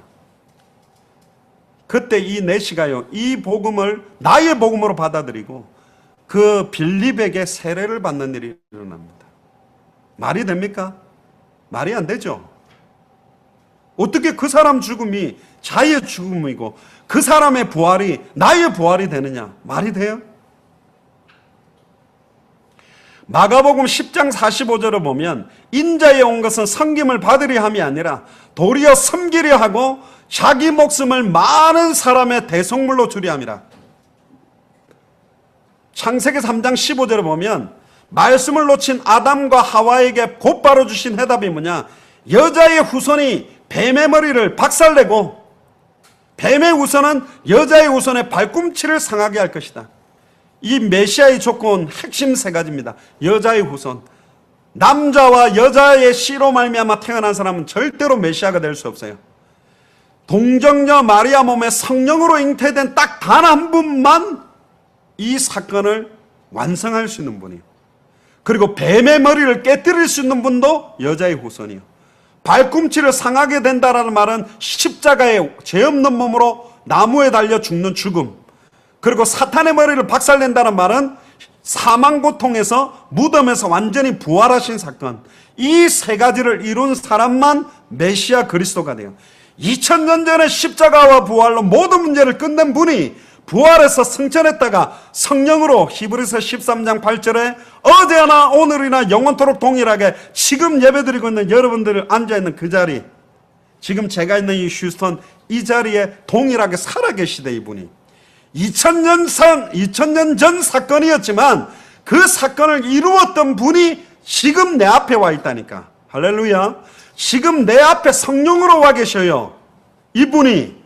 그때 이 내시가요 이 복음을 나의 복음으로 받아들이고 그 빌립에게 세례를 받는 일이 일어납니다. 말이 됩니까? 말이 안 되죠. 어떻게 그 사람 죽음이 자의 죽음이고 그 사람의 부활이 나의 부활이 되느냐? 말이 돼요? 마가복음 10장 45절을 보면 인자에 온 것은 섬김을 받으려 함이 아니라 도리어 섬기려 하고 자기 목숨을 많은 사람의 대속물로 주려 함이라. 창세기 3장 15절을 보면 말씀을 놓친 아담과 하와에게 곧바로 주신 해답이 뭐냐? 여자의 후손이 뱀의 머리를 박살내고 뱀의 우선은 여자의 우선의 발꿈치를 상하게 할 것이다. 이 메시아의 조건 핵심 세 가지입니다. 여자의 후손. 남자와 여자의 씨로 말미암아 태어난 사람은 절대로 메시아가 될 수 없어요. 동정녀 마리아 몸에 성령으로 잉태된 딱 단 한 분만 이 사건을 완성할 수 있는 분이에요. 그리고 뱀의 머리를 깨뜨릴 수 있는 분도 여자의 후손이에요. 발꿈치를 상하게 된다라는 말은 십자가에 죄 없는 몸으로 나무에 달려 죽는 죽음, 그리고 사탄의 머리를 박살낸다는 말은 사망 고통에서 무덤에서 완전히 부활하신 사건, 이 세 가지를 이룬 사람만 메시아 그리스도가 돼요. 2000년 전에 십자가와 부활로 모든 문제를 끝낸 분이 부활해서 승천했다가 성령으로 히브리서 13장 8절에 어제나 오늘이나 영원토록 동일하게 지금 예배드리고 있는 여러분들 앉아있는 그 자리, 지금 제가 있는 이 휴스턴 이 자리에 동일하게 살아계시대. 이분이 2000년 전 사건이었지만 그 사건을 이루었던 분이 지금 내 앞에 와 있다니까. 할렐루야. 지금 내 앞에 성령으로 와 계셔요. 이분이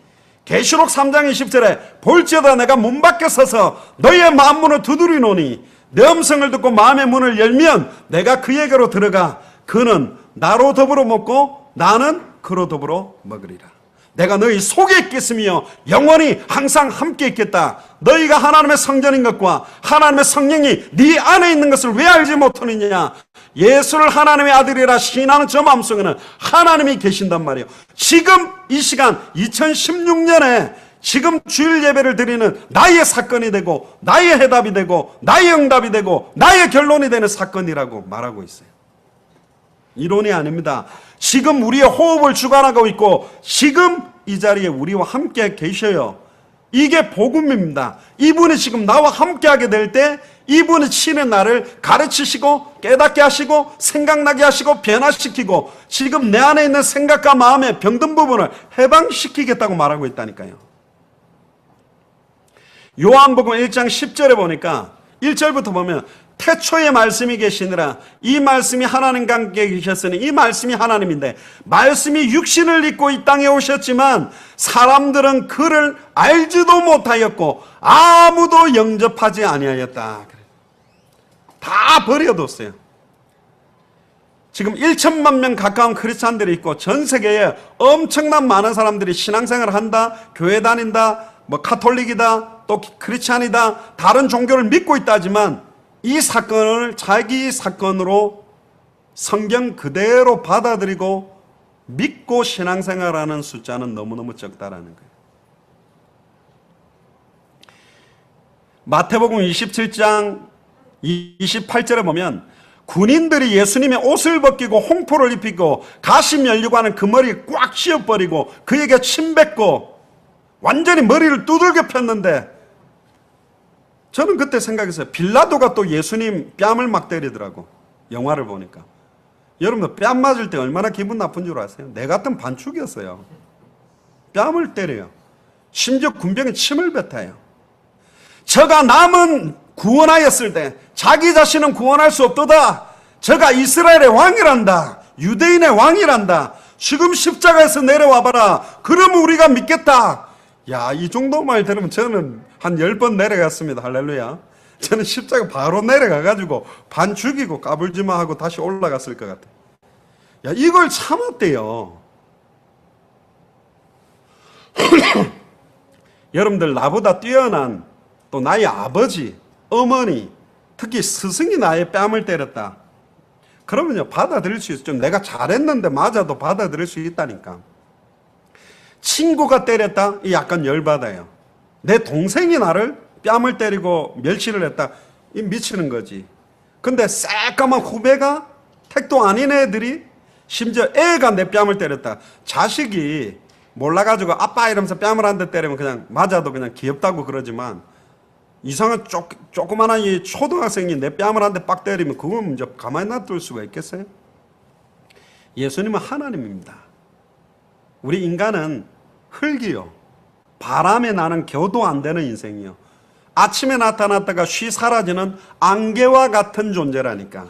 계시록 3장 20절에 볼지어다 내가 문 밖에 서서 너희의 마음문을 두드리노니 내 음성을 듣고 마음의 문을 열면 내가 그에게로 들어가 그는 나로 더불어 먹고 나는 그로 더불어 먹으리라. 내가 너희 속에 있겠으며 영원히 항상 함께 있겠다. 너희가 하나님의 성전인 것과 하나님의 성령이 네 안에 있는 것을 왜 알지 못하느냐. 예수를 하나님의 아들이라 신앙은 저 마음속에는 하나님이 계신단 말이에요. 지금 이 시간 2016년에 지금 주일 예배를 드리는 나의 사건이 되고 나의 해답이 되고 나의 응답이 되고 나의 결론이 되는 사건이라고 말하고 있어요. 이론이 아닙니다. 지금 우리의 호흡을 주관하고 있고 지금 이 자리에 우리와 함께 계셔요. 이게 복음입니다. 이분이 지금 나와 함께하게 될 때 이분이 친히 나를 가르치시고 깨닫게 하시고 생각나게 하시고 변화시키고 지금 내 안에 있는 생각과 마음의 병든 부분을 해방시키겠다고 말하고 있다니까요. 요한복음 1장 10절에 보니까 1절부터 보면 태초에 말씀이 계시니라. 이 말씀이 하나님과 함께 계셨으니 이 말씀이 하나님인데 말씀이 육신을 입고 이 땅에 오셨지만 사람들은 그를 알지도 못하였고 아무도 영접하지 아니하였다. 다 버려뒀어요. 지금 1천만 명 가까운 크리스찬들이 있고 전 세계에 엄청난 많은 사람들이 신앙생활을 한다, 교회 다닌다, 뭐 카톨릭이다, 또 크리스찬이다, 다른 종교를 믿고 있다지만 이 사건을 자기 사건으로 성경 그대로 받아들이고 믿고 신앙생활하는 숫자는 너무너무 적다라는 거예요. 마태복음 27장 28절에 보면 군인들이 예수님의 옷을 벗기고 홍포를 입히고 가시 열리고 하는 그 머리에 꽉 씌워버리고 그에게 침 뱉고 완전히 머리를 두들겨 폈는데 저는 그때 생각했어요. 빌라도가 또 예수님 뺨을 막 때리더라고. 영화를 보니까. 여러분들 뺨 맞을 때 얼마나 기분 나쁜 줄 아세요? 내 같은 반축이었어요. 뺨을 때려요. 심지어 군병이 침을 뱉어요. 저가 남은 구원하였을 때 자기 자신은 구원할 수 없도다. 저가 이스라엘의 왕이란다. 유대인의 왕이란다. 지금 십자가에서 내려와봐라. 그러면 우리가 믿겠다. 야, 이 정도 말 들으면 저는 한 10번 내려갔습니다. 할렐루야. 저는 십자가 바로 내려가가지고 반 죽이고 까불지마 하고 다시 올라갔을 것 같아요. 야, 이걸 참았대요. 여러분들 나보다 뛰어난 또 나의 아버지, 어머니, 특히 스승이 나의 뺨을 때렸다. 그러면요, 받아들일 수 있어요. 좀 내가 잘했는데 맞아도 받아들일 수 있다니까. 친구가 때렸다? 이 약간 열받아요. 내 동생이 나를 뺨을 때리고 멸치를 했다? 이 미치는 거지. 근데 새까만 후배가 택도 아닌 애들이 심지어 애가 내 뺨을 때렸다. 자식이 몰라가지고 아빠 이러면서 뺨을 한 대 때리면 그냥 맞아도 그냥 귀엽다고 그러지만 이상한 조그만한 이 초등학생이 내 뺨을 한 대 빡 때리면 그건 이제 가만히 놔둘 수가 있겠어요? 예수님은 하나님입니다. 우리 인간은 흙이요. 바람에 나는 겨도 안 되는 인생이요. 아침에 나타났다가 쉬 사라지는 안개와 같은 존재라니까.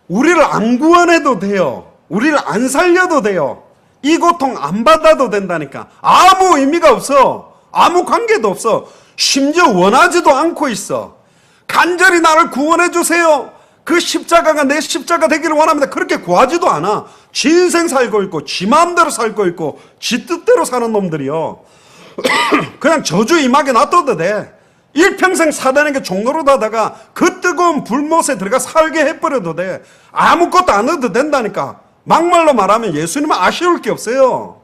우리를 안 구원해도 돼요. 우리를 안 살려도 돼요. 이 고통 안 받아도 된다니까. 아무 의미가 없어. 아무 관계도 없어. 심지어 원하지도 않고 있어. 간절히 나를 구원해 주세요. 그 십자가가 내 십자가 되기를 원합니다. 그렇게 구하지도 않아. 지 인생 살고 있고 지 마음대로 살고 있고 지 뜻대로 사는 놈들이요. 그냥 저주 임하게 놔둬도 돼. 일평생 사단에게 종로로 다다가 그 뜨거운 불못에 들어가 살게 해버려도 돼. 아무것도 안 해도 된다니까. 막말로 말하면 예수님은 아쉬울 게 없어요.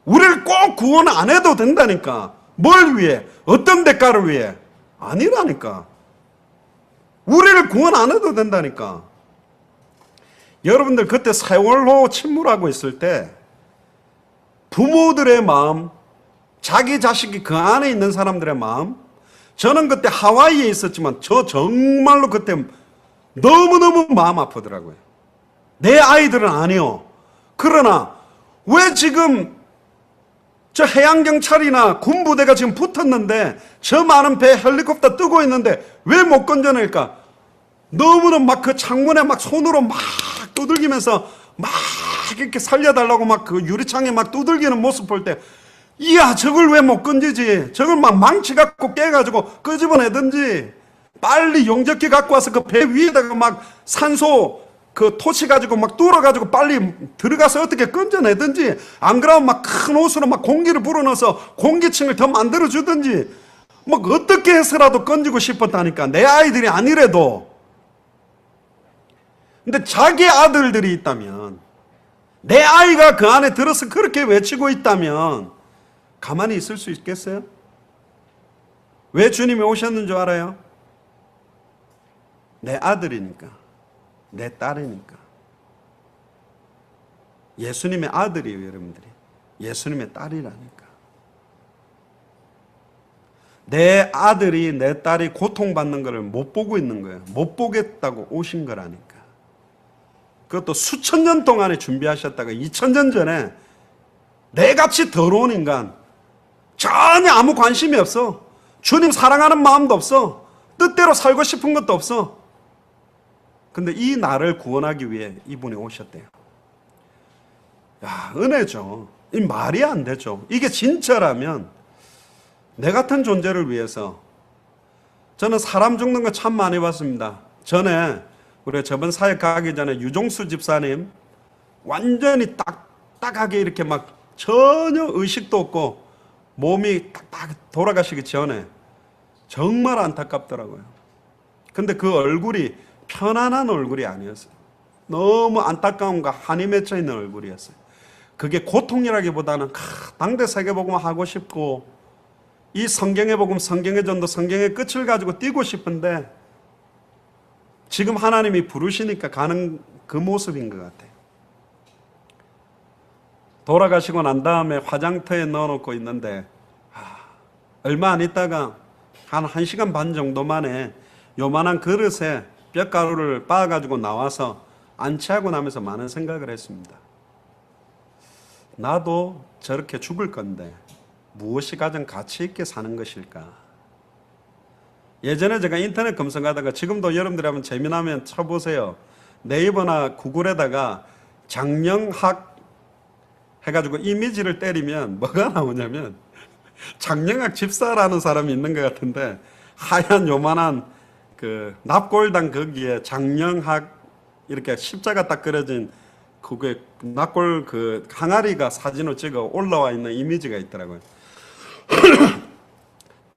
우리를 꼭 구원 안 해도 된다니까. 뭘 위해? 어떤 대가를 위해? 아니라니까. 우리를 구원 안 해도 된다니까. 여러분들 그때 세월호 침몰하고 있을 때 부모들의 마음, 자기 자식이 그 안에 있는 사람들의 마음, 저는 그때 하와이에 있었지만 저 정말로 그때 너무너무 마음 아프더라고요. 내 아이들은 아니요. 그러나 왜 지금 저 해양경찰이나 군부대가 지금 붙었는데 저 많은 배 헬리콥터 뜨고 있는데 왜 못 건져낼까? 너무나 막 그 창문에 막 손으로 막 두들기면서 막 이렇게 살려달라고 막 그 유리창에 막 두들기는 모습 볼 때 이야 저걸 왜 못 건지지. 저걸 막 망치 갖고 깨가지고 끄집어내든지 빨리 용접기 갖고 와서 그 배 위에다가 막 산소 그 토치 가지고 막 뚫어가지고 빨리 들어가서 어떻게 건져내든지 안 그러면 막 큰 호수로 막 공기를 불어넣어서 공기층을 더 만들어주든지 뭐 어떻게 해서라도 건지고 싶었다니까. 내 아이들이 아니래도. 근데 자기 아들들이 있다면 내 아이가 그 안에 들어서 그렇게 외치고 있다면 가만히 있을 수 있겠어요? 왜 주님이 오셨는 줄 알아요? 내 아들이니까. 내 딸이니까. 예수님의 아들이에요, 여러분들이. 예수님의 딸이라니까. 내 아들이, 내 딸이 고통받는 것을 못 보고 있는 거예요. 못 보겠다고 오신 거라니까. 그것도 수천 년 동안에 준비하셨다가 2000년 전에 내같이 더러운 인간, 전혀 아무 관심이 없어. 주님 사랑하는 마음도 없어. 뜻대로 살고 싶은 것도 없어. 근데 이 나를 구원하기 위해 이분이 오셨대요. 야, 은혜죠. 이 말이 안 되죠. 이게 진짜라면 내 같은 존재를 위해서. 저는 사람 죽는 거 참 많이 봤습니다. 전에 우리 저번 사역 가기 전에 유종수 집사님 완전히 딱딱하게 이렇게 막 전혀 의식도 없고 몸이 딱 돌아가시기 전에 정말 안타깝더라고요. 근데 그 얼굴이 편안한 얼굴이 아니었어요. 너무 안타까움과 한이 맺혀 있는 얼굴이었어요. 그게 고통이라기보다는 당대 세계복음 하고 싶고 이 성경의 복음, 성경의 전도, 성경의 끝을 가지고 뛰고 싶은데 지금 하나님이 부르시니까 가는 그 모습인 것 같아요. 돌아가시고 난 다음에 화장터에 넣어놓고 있는데 얼마 안 있다가 한 1시간 반 정도 만에 요만한 그릇에 뼈가루를 빻아가지고 나와서 안치하고 나면서 많은 생각을 했습니다. 나도 저렇게 죽을 건데 무엇이 가장 가치 있게 사는 것일까? 예전에 제가 인터넷 검색하다가 지금도 여러분들이 한번 재미나면 쳐보세요. 네이버나 구글에다가 장영학 해가지고 이미지를 때리면 뭐가 나오냐면 장영학 집사라는 사람이 있는 것 같은데 하얀 요만한 그 납골당 거기에 장영학 이렇게 십자가 딱 그려진 그게 납골 그 항아리가 사진을 찍어 올라와 있는 이미지가 있더라고요.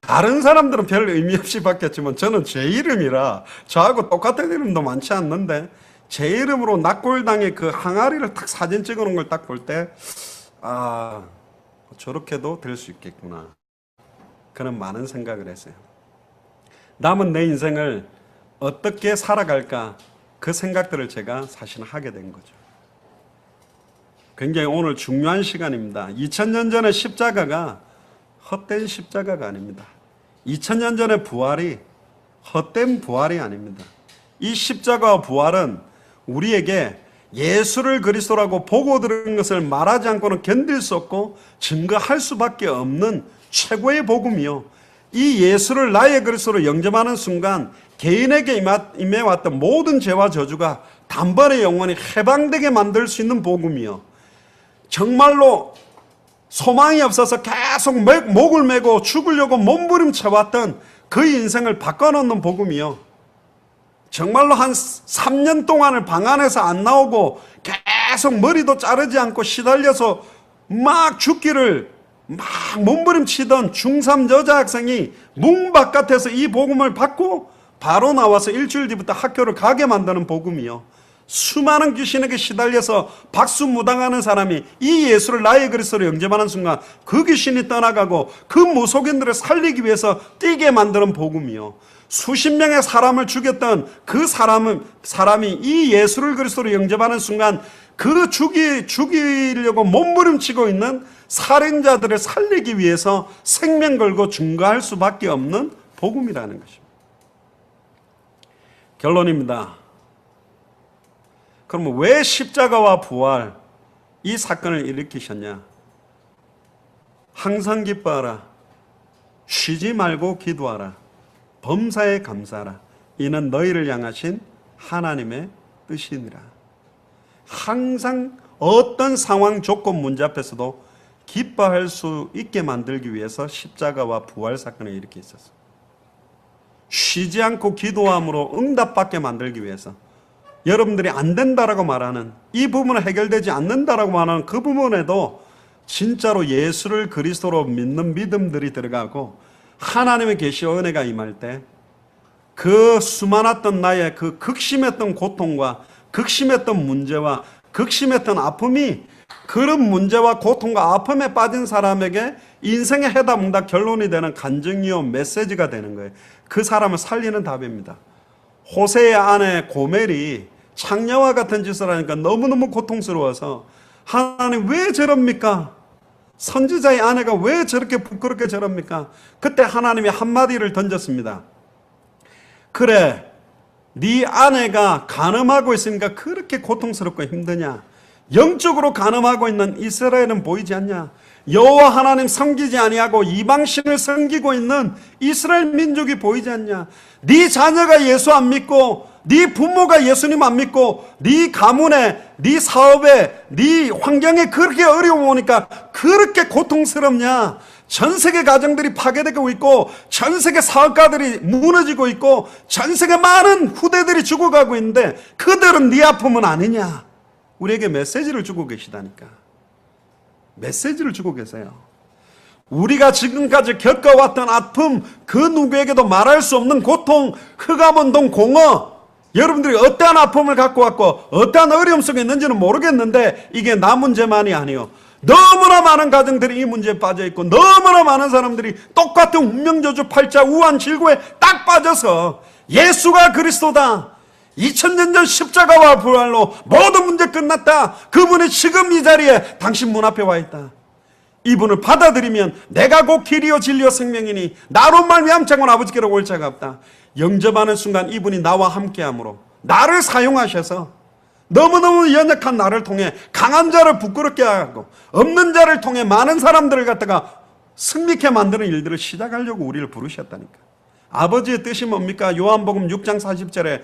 다른 사람들은 별 의미 없이 바뀌었지만 저는 제 이름이라 저하고 똑같은 이름도 많지 않는데 제 이름으로 납골당의 그 항아리를 딱 사진 찍어 놓은 걸 딱 볼 때 아, 저렇게도 될 수 있겠구나. 그런 많은 생각을 했어요. 남은 내 인생을 어떻게 살아갈까 그 생각들을 제가 사실 하게 된 거죠. 굉장히 오늘 중요한 시간입니다. 2000년 전의 십자가가 헛된 십자가가 아닙니다. 2000년 전의 부활이 헛된 부활이 아닙니다. 이 십자가와 부활은 우리에게 예수를 그리스도라고 보고 들은 것을 말하지 않고는 견딜 수 없고 증거할 수밖에 없는 최고의 복음이요. 이 예수를 나의 그리스도로 영접하는 순간 개인에게 임해왔던 모든 죄와 저주가 단번에 영원히 해방되게 만들 수 있는 복음이요. 정말로 소망이 없어서 계속 목을 메고 죽으려고 몸부림쳐왔던 그 인생을 바꿔놓는 복음이요. 정말로 한 3년 동안을 방 안에서 안 나오고 계속 머리도 자르지 않고 시달려서 막 죽기를 막 몸부림치던 중3 여자학생이 문 바깥에서 이 복음을 받고 바로 나와서 일주일 뒤부터 학교를 가게 만드는 복음이요. 수많은 귀신에게 시달려서 박수무당하는 사람이 이 예수를 나의 그리스도로 영접하는 순간 그 귀신이 떠나가고 그 무속인들을 살리기 위해서 뛰게 만드는 복음이요. 수십 명의 사람을 죽였던 그 사람이 이 예수를 그리스도로 영접하는 순간 그 죽이려고 몸부림치고 있는 살인자들을 살리기 위해서 생명 걸고 증거할 수밖에 없는 복음이라는 것입니다. 결론입니다. 그러면 왜 십자가와 부활 이 사건을 일으키셨냐? 항상 기뻐하라. 쉬지 말고 기도하라. 범사에 감사하라. 이는 너희를 향하신 하나님의 뜻이니라. 항상 어떤 상황, 조건, 문제 앞에서도 기뻐할 수 있게 만들기 위해서 십자가와 부활 사건을 일으켰었어요. 쉬지 않고 기도함으로 응답받게 만들기 위해서 여러분들이 안 된다라고 말하는 이 부분은 해결되지 않는다라고 말하는 그 부분에도 진짜로 예수를 그리스도로 믿는 믿음들이 들어가고 하나님의 계시와 은혜가 임할 때 그 수많았던 나의 그 극심했던 고통과 극심했던 문제와 극심했던 아픔이 그런 문제와 고통과 아픔에 빠진 사람에게 인생의 해답응답 결론이 되는 간증이요 메시지가 되는 거예요. 그 사람을 살리는 답입니다. 호세의 아내 고멜이 창녀와 같은 짓을 하니까 너무너무 고통스러워서 하나님 왜 저럽니까? 선지자의 아내가 왜 저렇게 부끄럽게 저럽니까? 그때 하나님이 한마디를 던졌습니다. 그래, 네 아내가 간음하고 있으니까 그렇게 고통스럽고 힘드냐? 영적으로 간음하고 있는 이스라엘은 보이지 않냐? 여호와 하나님 섬기지 아니하고 이방신을 섬기고 있는 이스라엘 민족이 보이지 않냐? 네 자녀가 예수 안 믿고 네 부모가 예수님 안 믿고 네 가문에 네 사업에 네 환경에 그렇게 어려움 오니까 그렇게 고통스럽냐? 전 세계 가정들이 파괴되고 있고 전 세계 사업가들이 무너지고 있고 전 세계 많은 후대들이 죽어가고 있는데 그들은 네 아픔은 아니냐? 우리에게 메시지를 주고 계시다니까. 메시지를 주고 계세요. 우리가 지금까지 겪어왔던 아픔, 그 누구에게도 말할 수 없는 고통, 흑암운동, 공허, 여러분들이 어떠한 아픔을 갖고 왔고 어떠한 어려움 속에 있는지는 모르겠는데 이게 나 문제만이 아니요. 너무나 많은 가정들이 이 문제에 빠져있고 너무나 많은 사람들이 똑같은 운명저주 팔자 우한 질고에 딱 빠져서 예수가 그리스도다, 2000년 전 십자가와 부활로 모든 문제 끝났다, 그분이 지금 이 자리에 당신 문 앞에 와 있다, 이분을 받아들이면 내가 곧 길이요 진리요 생명이니 나로 말미암 자곤 아버지께로 올 자가 없다, 영접하는 순간 이분이 나와 함께함으로 나를 사용하셔서 너무너무 연약한 나를 통해 강한 자를 부끄럽게 하고 없는 자를 통해 많은 사람들을 갖다가 승리케 만드는 일들을 시작하려고 우리를 부르셨다니까. 아버지의 뜻이 뭡니까? 요한복음 6장 40절에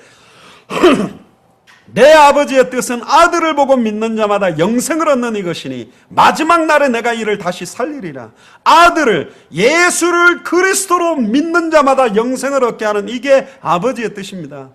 내 아버지의 뜻은 아들을 보고 믿는 자마다 영생을 얻는 이것이니 마지막 날에 내가 이를 다시 살리리라. 아들을, 예수를 그리스도로 믿는 자마다 영생을 얻게 하는 이게 아버지의 뜻입니다.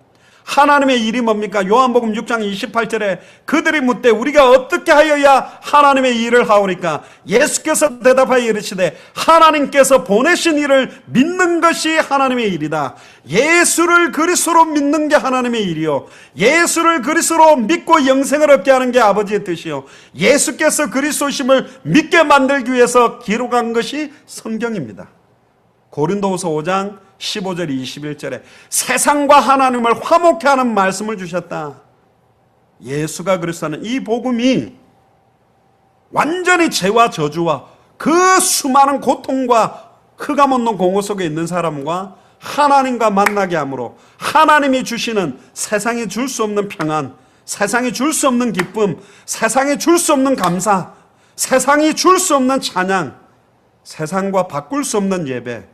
하나님의 일이 뭡니까? 요한복음 6장 28절에 그들이 묻되 우리가 어떻게 하여야 하나님의 일을 하오리까? 예수께서 대답하여 이르시되 하나님께서 보내신 이를 믿는 것이 하나님의 일이다. 예수를 그리스도로 믿는 게 하나님의 일이요, 예수를 그리스도로 믿고 영생을 얻게 하는 게 아버지의 뜻이요, 예수께서 그리스도심을 믿게 만들기 위해서 기록한 것이 성경입니다. 고린도후서 5장 15절 21절에 세상과 하나님을 화목케 하는 말씀을 주셨다. 예수가 그리스도는 이 복음이 완전히 죄와 저주와 그 수많은 고통과 흑암없는 공허 속에 있는 사람과 하나님과 만나게 함으로 하나님이 주시는 세상이 줄 수 없는 평안, 세상이 줄 수 없는 기쁨, 세상이 줄 수 없는 감사, 세상이 줄 수 없는 찬양, 세상과 바꿀 수 없는 예배,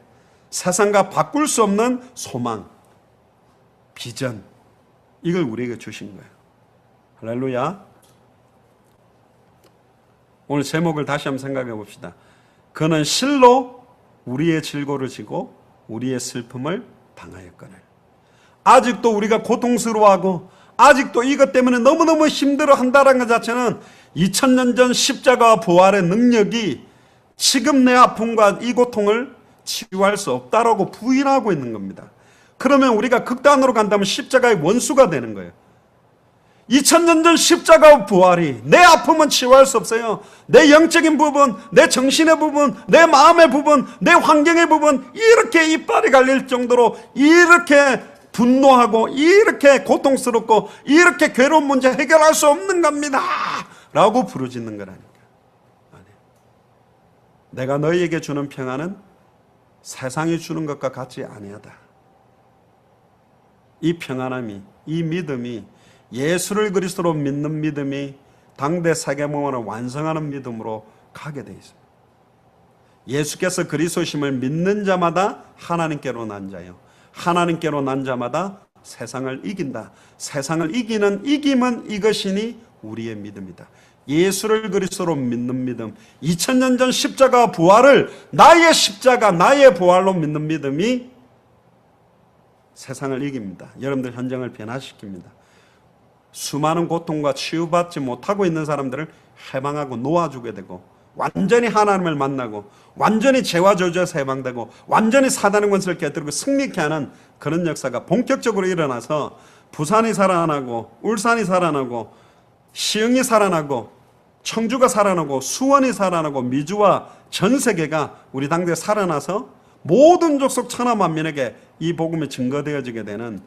세상과 바꿀 수 없는 소망, 비전, 이걸 우리에게 주신 거예요. 할렐루야. 오늘 제목을 다시 한번 생각해 봅시다. 그는 실로 우리의 질고를 지고 우리의 슬픔을 당하였거늘. 아직도 우리가 고통스러워하고 아직도 이것 때문에 너무너무 힘들어한다는 것 자체는 2000년 전 십자가와 부활의 능력이 지금 내 아픔과 이 고통을 치유할 수 없다라고 부인하고 있는 겁니다. 그러면 우리가 극단으로 간다면 십자가의 원수가 되는 거예요. 2000년 전 십자가와 부활이 내 아픔은 치유할 수 없어요. 내 영적인 부분, 내 정신의 부분, 내 마음의 부분, 내 환경의 부분, 이렇게 이빨이 갈릴 정도로 이렇게 분노하고 이렇게 고통스럽고 이렇게 괴로운 문제 해결할 수 없는 겁니다 라고 부르짖는 거라니까. 아니에요. 내가 너희에게 주는 평안은 세상이 주는 것과 같지 아니하다. 이 평안함이, 이 믿음이, 예수를 그리스도로 믿는 믿음이 당대 세계문화를 완성하는 믿음으로 가게 되어 있습니다. 예수께서 그리스도심을 믿는 자마다 하나님께로 난 자요, 하나님께로 난 자마다 세상을 이긴다. 세상을 이기는 이김은 이것이니 우리의 믿음이다. 예수를 그리스도로 믿는 믿음, 2000년 전 십자가 부활을 나의 십자가, 나의 부활로 믿는 믿음이 세상을 이깁니다. 여러분들 현장을 변화시킵니다. 수많은 고통과 치유받지 못하고 있는 사람들을 해방하고 놓아주게 되고, 완전히 하나님을 만나고 완전히 죄와 저주에서 해방되고 완전히 사단의 권세를 깨뜨리고 승리케 하는 그런 역사가 본격적으로 일어나서 부산이 살아나고 울산이 살아나고 시흥이 살아나고 청주가 살아나고 수원이 살아나고 미주와 전 세계가 우리 당대에 살아나서 모든 족속 천하만민에게 이 복음이 증거되어지게 되는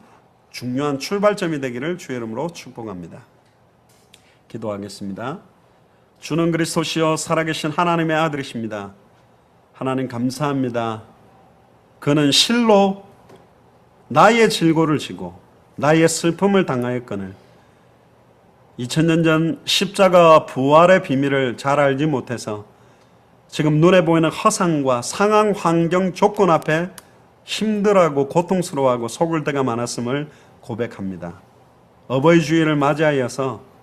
중요한 출발점이 되기를 주의 이름으로 축복합니다. 기도하겠습니다. 주는 그리스도시요 살아계신 하나님의 아들이십니다. 하나님 감사합니다. 그는 실로 나의 질고를 지고 나의 슬픔을 당하였거늘 2000년 전 십자가와 부활의 비밀을 잘 알지 못해서 지금 눈에 보이는 허상과 상황 환경 조건 앞에 힘들어하고 고통스러워하고 속을 때가 많았음을 고백합니다. 어버이 주일을 맞이하여서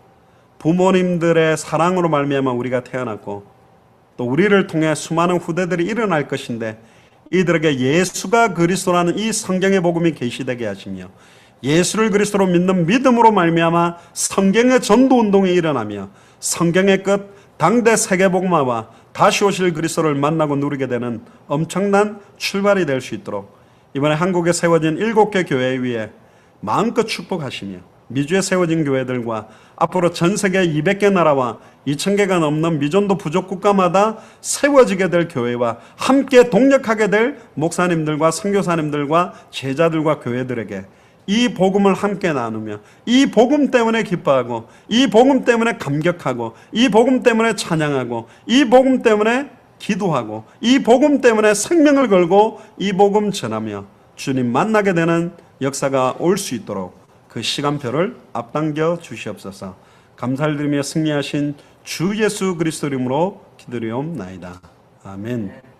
부모님들의 사랑으로 말미암아 우리가 태어났고 또 우리를 통해 수많은 후대들이 일어날 것인데 이들에게 예수가 그리스도라는 이 성경의 복음이 계시되게 하시며 예수를 그리스도로 믿는 믿음으로 말미암아 성경의 전도운동이 일어나며 성경의 끝 당대 세계복음화와 다시 오실 그리스도를 만나고 누리게 되는 엄청난 출발이 될 수 있도록 이번에 한국에 세워진 7개 교회 위에 마음껏 축복하시며 미주에 세워진 교회들과 앞으로 전 세계 200개 나라와 2000개가 넘는 미전도 부족 국가마다 세워지게 될 교회와 함께 동력하게 될 목사님들과 선교사님들과 제자들과 교회들에게 이 복음을 함께 나누며 이 복음 때문에 기뻐하고 이 복음 때문에 감격하고 이 복음 때문에 찬양하고 이 복음 때문에 기도하고 이 복음 때문에 생명을 걸고 이 복음 전하며 주님 만나게 되는 역사가 올 수 있도록 그 시간표를 앞당겨 주시옵소서. 감사를 드리며 승리하신 주 예수 그리스도 이름으로 기도리옵나이다. 아멘.